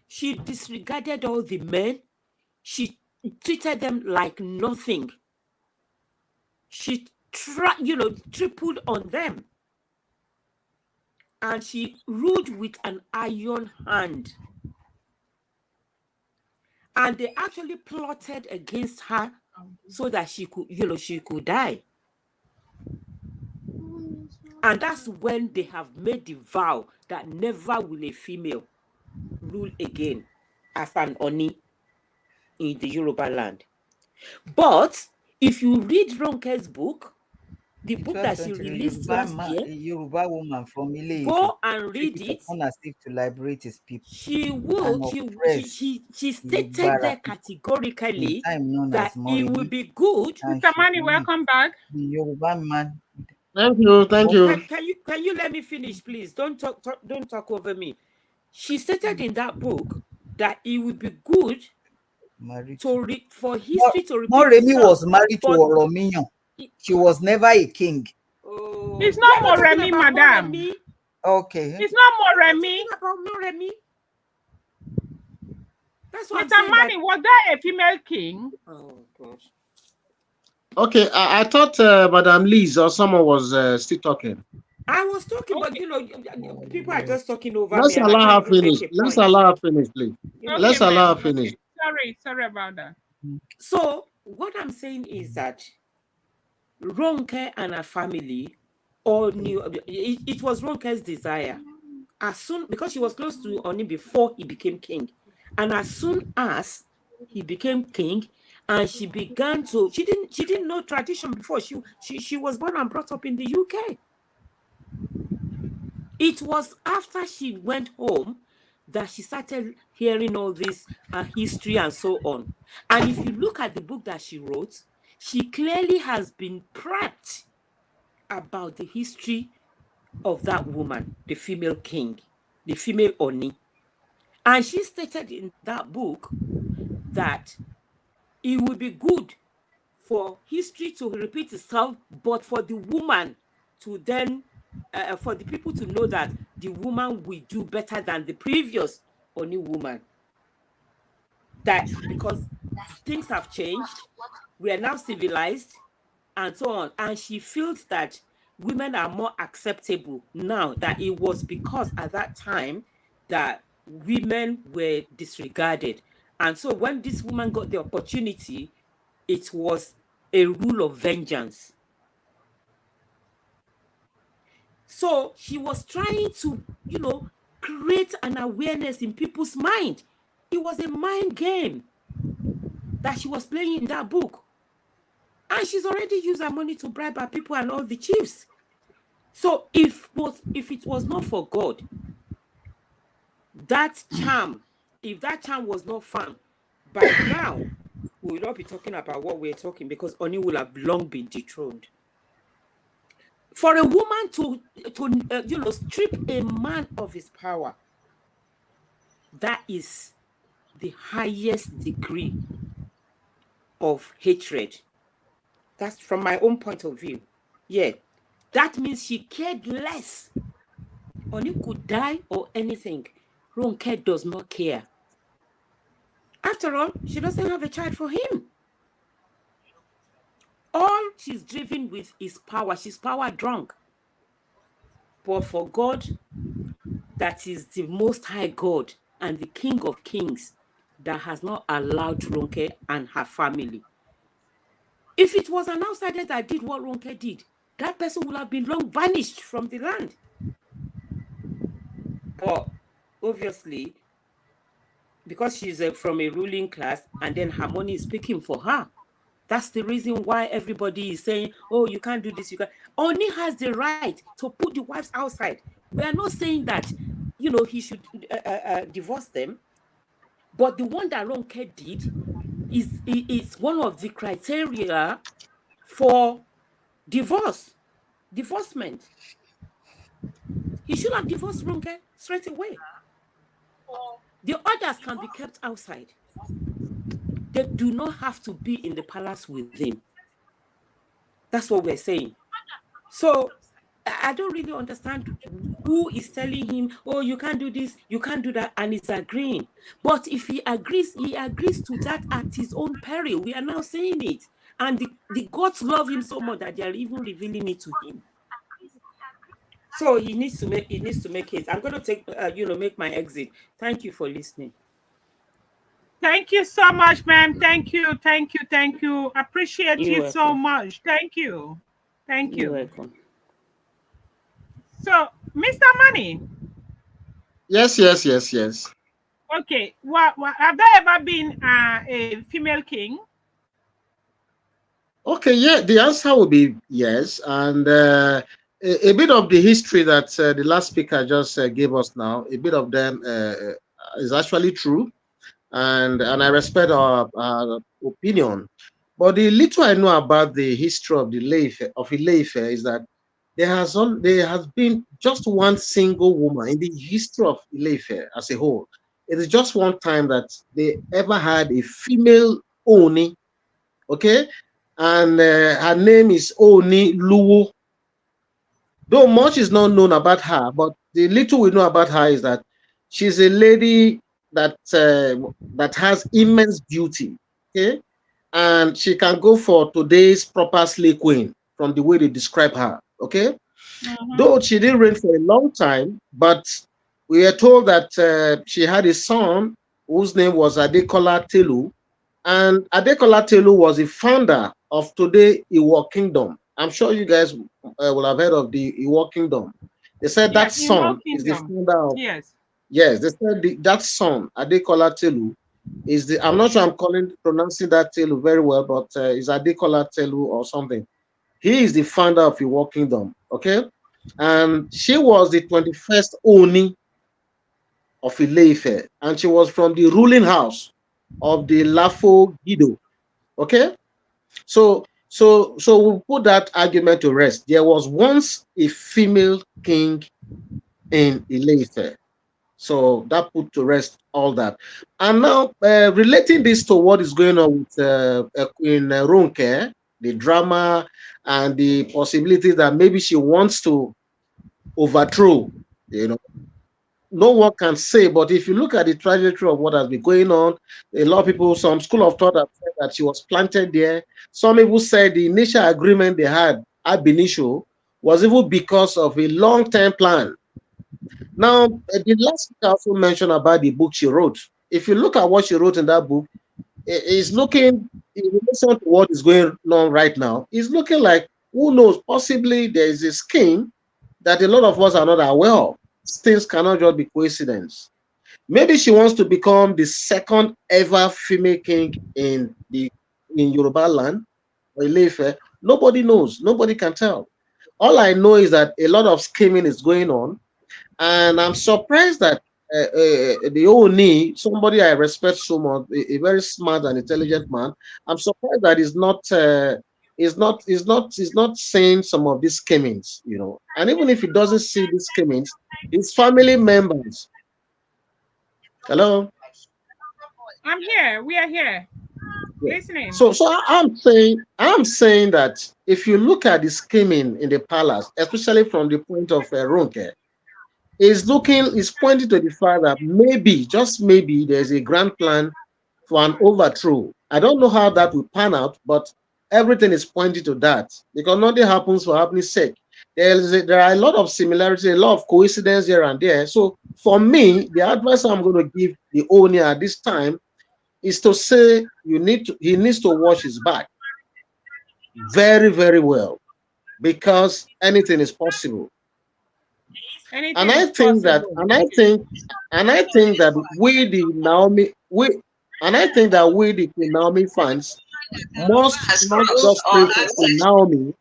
She disregarded all the men. She treated them like nothing. She tripled on them. And she ruled with an iron hand. And they actually plotted against her so that she could die. And that's when they have made the vow that never will a female rule again as an Oni in the Yoruba land. But if you read Ronke's book, the book that she released last year, a Yoruba woman from Ile-Ife, go and read it. To liberate his people. She stated there categorically that it will be good. Mr. Mani, welcome back. The Yoruba man. Thank you. Can you let me finish, please? Don't talk over me. She stated in that book that it would be good for history to repeat. Moremi was married to Oromiyan. She was never a king. Oh, it's not Moremi, madam. Okay. It's not Moremi. About Moremi. That's what Mr. Mani, was there a female king? Oh gosh. Okay, I thought Madam Liz or someone was still talking. I was talking, but people are just talking over Let's me. allow her finish. Let's allow her finish, please. Okay, let's allow her finish. Sorry about that. So what I'm saying is that Ronke and her family all knew it was Ronke's desire. As soon, because she was close to Oni before he became king, and as soon as he became king, and she began to, she didn't know tradition before. She was born and brought up in the UK. It was after she went home that she started hearing all this history and so on. And if you look at the book that she wrote, she clearly has been prepped about the history of that woman, the female king, the female Oni. And she stated in that book that it would be good for history to repeat itself, but for the woman to then, for the people to know that the woman will do better than the previous Oni woman. That because things have changed, we are now civilized, and so on. And she feels that women are more acceptable now, that it was because at that time that women were disregarded. And so when this woman got the opportunity, it was a rule of vengeance. So she was trying to, create an awareness in people's mind. It was a mind game that she was playing in that book. And she's already used her money to bribe her people and all the chiefs. So if it was not for God, that charm, if that charm was not found, by now, we will not be talking about what we're talking, because Oni will have long been dethroned. For a woman to strip a man of his power, that is the highest degree of hatred. That's from my own point of view. Yeah. That means she cared less. Oni could die or anything. Ronke does not care. After all, she doesn't have a child for him. All she's driven with is power. She's power drunk. But for God, that is the Most High God and the King of Kings, that has not allowed Ronke and her family. If it was an outsider that did what Ronke did, that person would have been long banished from the land. But obviously, because she's from a ruling class, and then her money is speaking for her, that's the reason why everybody is saying, oh, you can't do this. You can't. Ooni has the right to put the wives outside. We are not saying that, he should divorce them. But the one that Ronke did is one of the criteria for divorcement. He should have divorced Ronke straight away. The others can be kept outside. They do not have to be in the palace with him. That's what we're saying. So I don't really understand who is telling him, oh, you can't do this, you can't do that, and he's agreeing. But if he agrees to that at his own peril. We are now saying it. And the gods love him so much that they are even revealing it to him. So he needs to make it. I'm going to make my exit. Thank you for listening. Thank you so much, ma'am. Thank you. Appreciate you so much. Thank you. You're welcome. So, Mr. Money. Yes. Okay. What have there ever been a female king? Okay, yeah, the answer will be yes. And a bit of the history that the last speaker just gave us now, a bit of them is actually true. And I respect our opinion. But the little I know about the history of Ile-Ife is that there has been just one single woman in the history of Ile-Ife as a whole. It is just one time that they ever had a female Ooni, okay? And her name is Ooni Luwo. Though much is not known about her, but the little we know about her is that she's a lady that has immense beauty, okay? And she can go for today's proper slay queen from the way they describe her, okay? Though she didn't reign for a long time, but we are told that she had a son whose name was Adekola Telu, and Adekola Telu was the founder of today Iwo Kingdom. I'm sure you guys will have heard of the Iwo Kingdom. They said that son is the founder of. Yes, they said that son, Adekola Telu, is the. I'm not sure I'm pronouncing that Telu very well, but is Adekola Telu or something. He is the founder of Iwo Kingdom. Okay, and she was the 21st Ooni of Ile-Ife, and she was from the ruling house of the Lafo Gido. Okay, so we'll put that argument to rest. There was once a female king in Ile-Ife. So that put to rest all that. And now relating this to what is going on with Queen Ronke, the drama and the possibility that maybe she wants to overthrow, no one can say, but if you look at the trajectory of what has been going on, a lot of people, some school of thought have said that she was planted there. Some people said the initial agreement they had ab initio was even because of a long-term plan. Now, the last speaker also mentioned about the book she wrote. If you look at what she wrote in that book, it's looking, in relation to what is going on right now, it's looking like, who knows, possibly there is a scheme that a lot of us are not aware of. Things cannot just be coincidence. Maybe she wants to become the second ever female king in Yoruba land, or Ile-Ife. Nobody knows. Nobody can tell. All I know is that a lot of scheming is going on. And I'm surprised that the Ooni, somebody I respect so much, a very smart and intelligent man, I'm surprised that he's not saying some of these schemings, And even if he doesn't see these schemings, his family members. Hello? I'm here. We are here. Listening. So I'm saying that if you look at the scheming in the palace, especially from the point of Ronke, is pointing to the fact that maybe, just maybe, there's a grand plan for an overthrow. I don't know how that will pan out, but everything is pointing to that because nothing happens for happening's sake. There are a lot of similarities, a lot of coincidence here and there. So for me, the advice I'm going to give the owner at this time is to say he needs to watch his back very, very well because anything is possible. Anything is possible. And I think that we the Naomi we and I think that we the Queen Naomi fans must not just pray for Queen Naomi,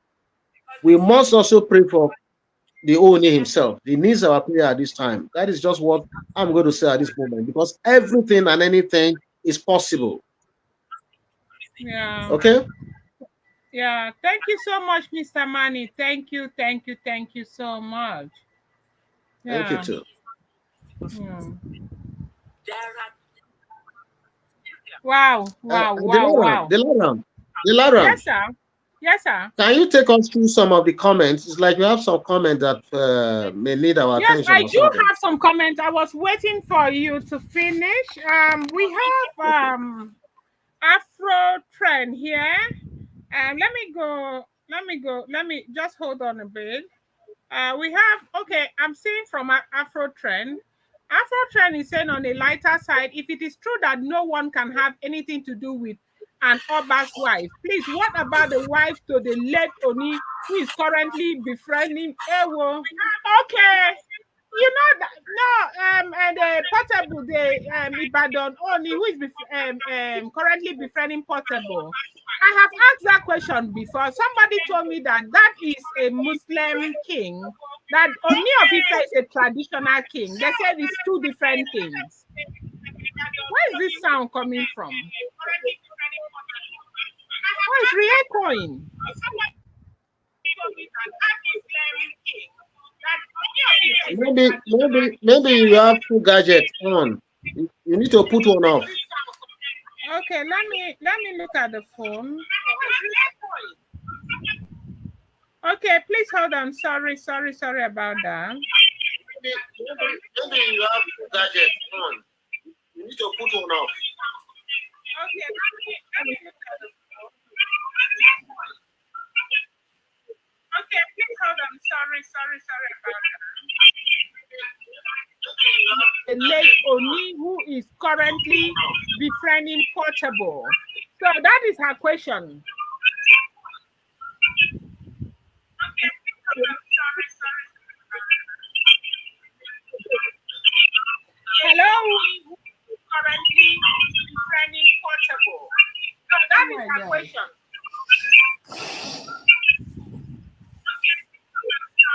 we must also pray for the owner himself. He needs our prayer at this time. That is just what I'm going to say at this moment because everything and anything is possible. Yeah. Okay. Yeah. Thank you so much, Mr. Manny. Thank you so much. Yeah. Thank you too. Yeah. Wow. Dilaram. Yes, sir. Yes, sir. Can you take us through some of the comments? It's like you have some comments that may need our attention. Yes, I do have some comments. I was waiting for you to finish. We have Afro Trend here. Let me just hold on a bit. We have, okay, I'm seeing from Afro Trend. Afro Trend is saying on the lighter side, if it is true that no one can have anything to do with an Oba's wife, please, what about the wife to the late Oni, who is currently befriending Ewo? Okay. You know that and the Portable, the Ibadan Oni, who is currently befriending Portable. I have asked that question before. Somebody told me that is a Muslim king, that Ooni of Ife is a traditional king. They said it's two different things. Where is this sound coming from? Why is re-echoing? Maybe you have two gadgets on. You need to put one off. Okay, let me look at the phone. Okay, please hold on. Sorry about that. Maybe you have two gadgets on. You need to put one off. Okay, let me look at the phone. Okay, please hold on. Sorry about that. The late Oni, who is currently befriending Portable. So that is her question. Hello, currently befriending Portable. So that is her question.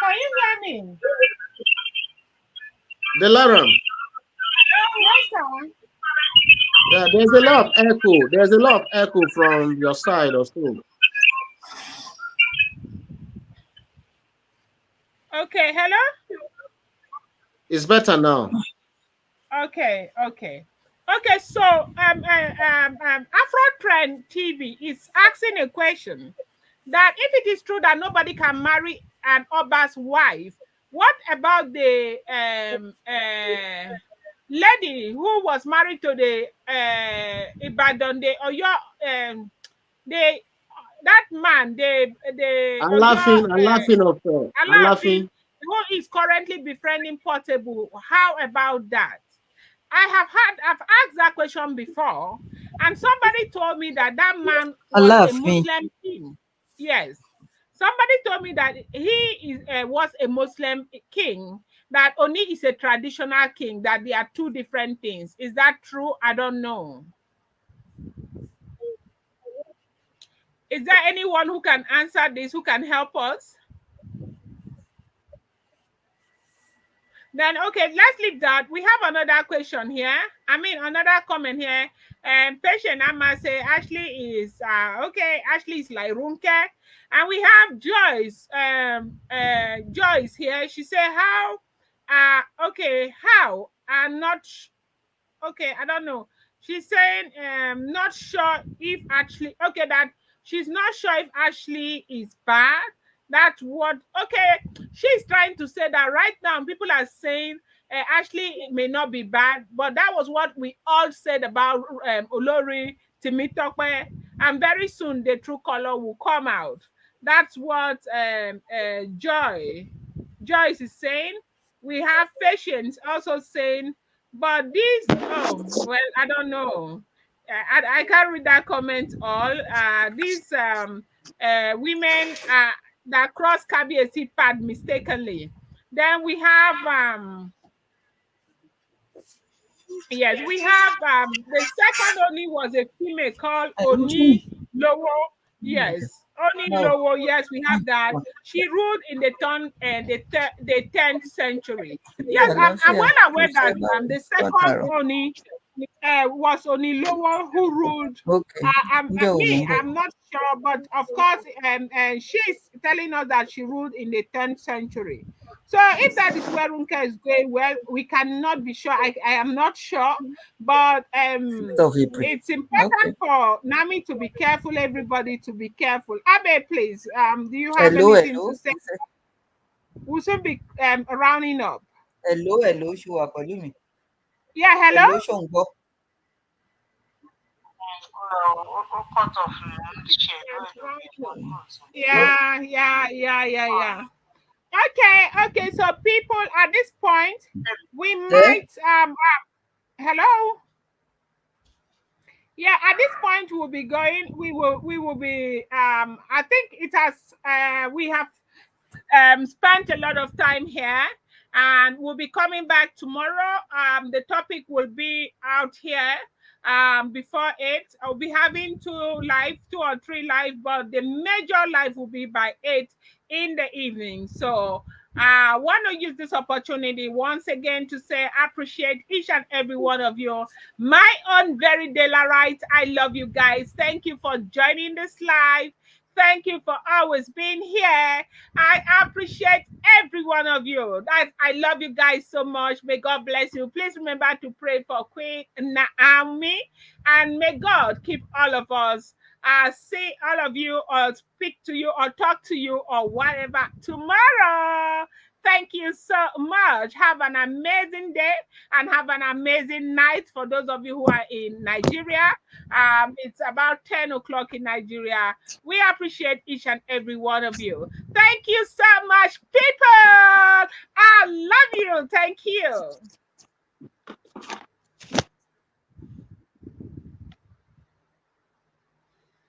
Can you hear me? Dilaram. Yes, sir. Yeah, there's a lot of echo. There's a lot of echo from your side or so. Okay, hello? It's better now. Okay. So Afro Trend TV is asking a question that if it is true that nobody can marry an Oba's wife, what about the lady who was married to the Ibadan, that man, I'm laughing. who is currently befriending Portable? How about that? I've asked that question before, and somebody told me that man was a Muslim king. Yes, somebody told me that he was a Muslim king. That Oni is a traditional king. That they are two different things. Is that true? I don't know. Is there anyone who can answer this? Who can help us? Then, okay, let's leave that. We have another question here. Another comment here. Patient Amma say Ashley is okay. Ashley is like Ronke, and we have Joyce. Joyce here. She say how? Okay, how? I'm not. Okay, I don't know. She's saying not sure if Ashley. Okay, that she's not sure if Ashley is bad. That's what, okay, she's trying to say that right now people are saying Actually, it may not be bad, but that was what we all said about Olori Timitope. And very soon the true color will come out. That's what Joyce is saying. We have Patience also saying, but this, oh, well, I don't know. I can't read that comment all. These women that cross KBSC pad mistakenly. Then we have yes, we have the second Oni was a female called Oni Lowo. Yes, Oni No. Lowo. Yes, we have that. She ruled in the 10th century. Yes, I'm well aware that the second Oni was Oni Lowo who ruled. Okay. I'm not sure, but of course, she's telling us that she ruled in the 10th century. So if that is where Runke is going, well, we cannot be sure. I am not sure, but it's important for Nami to be careful, everybody to be careful. Abe, please, do you have anything to say? We'll soon be rounding up. Hello, ṣé wà pẹ̀lú mi? Yeah, hello? Hello, ṣó ń gbọ́? Yeah. Okay. So people, at this point, we might hello. Yeah, at this point we'll be going. We will be. I think it has. We have spent a lot of time here, and we'll be coming back tomorrow. The topic will be out here before 8. I'll be having 2 or 3 live, but the major live will be by 8 in the evening. So I want to use this opportunity once again to say I appreciate each and every one of you. My own very Delarite, I love you guys. Thank you for joining this live. Thank you for always being here. I appreciate every one of you. I love you guys so much. May God bless you. Please remember to pray for Queen Naomi, and may God keep all of us. See all of you, or speak to you, or talk to you, or whatever tomorrow. Thank you so much. Have an amazing day and have an amazing night for those of you who are in Nigeria. It's about 10 o'clock in Nigeria. We appreciate each and every one of you. Thank you so much, people. I love you. Thank you.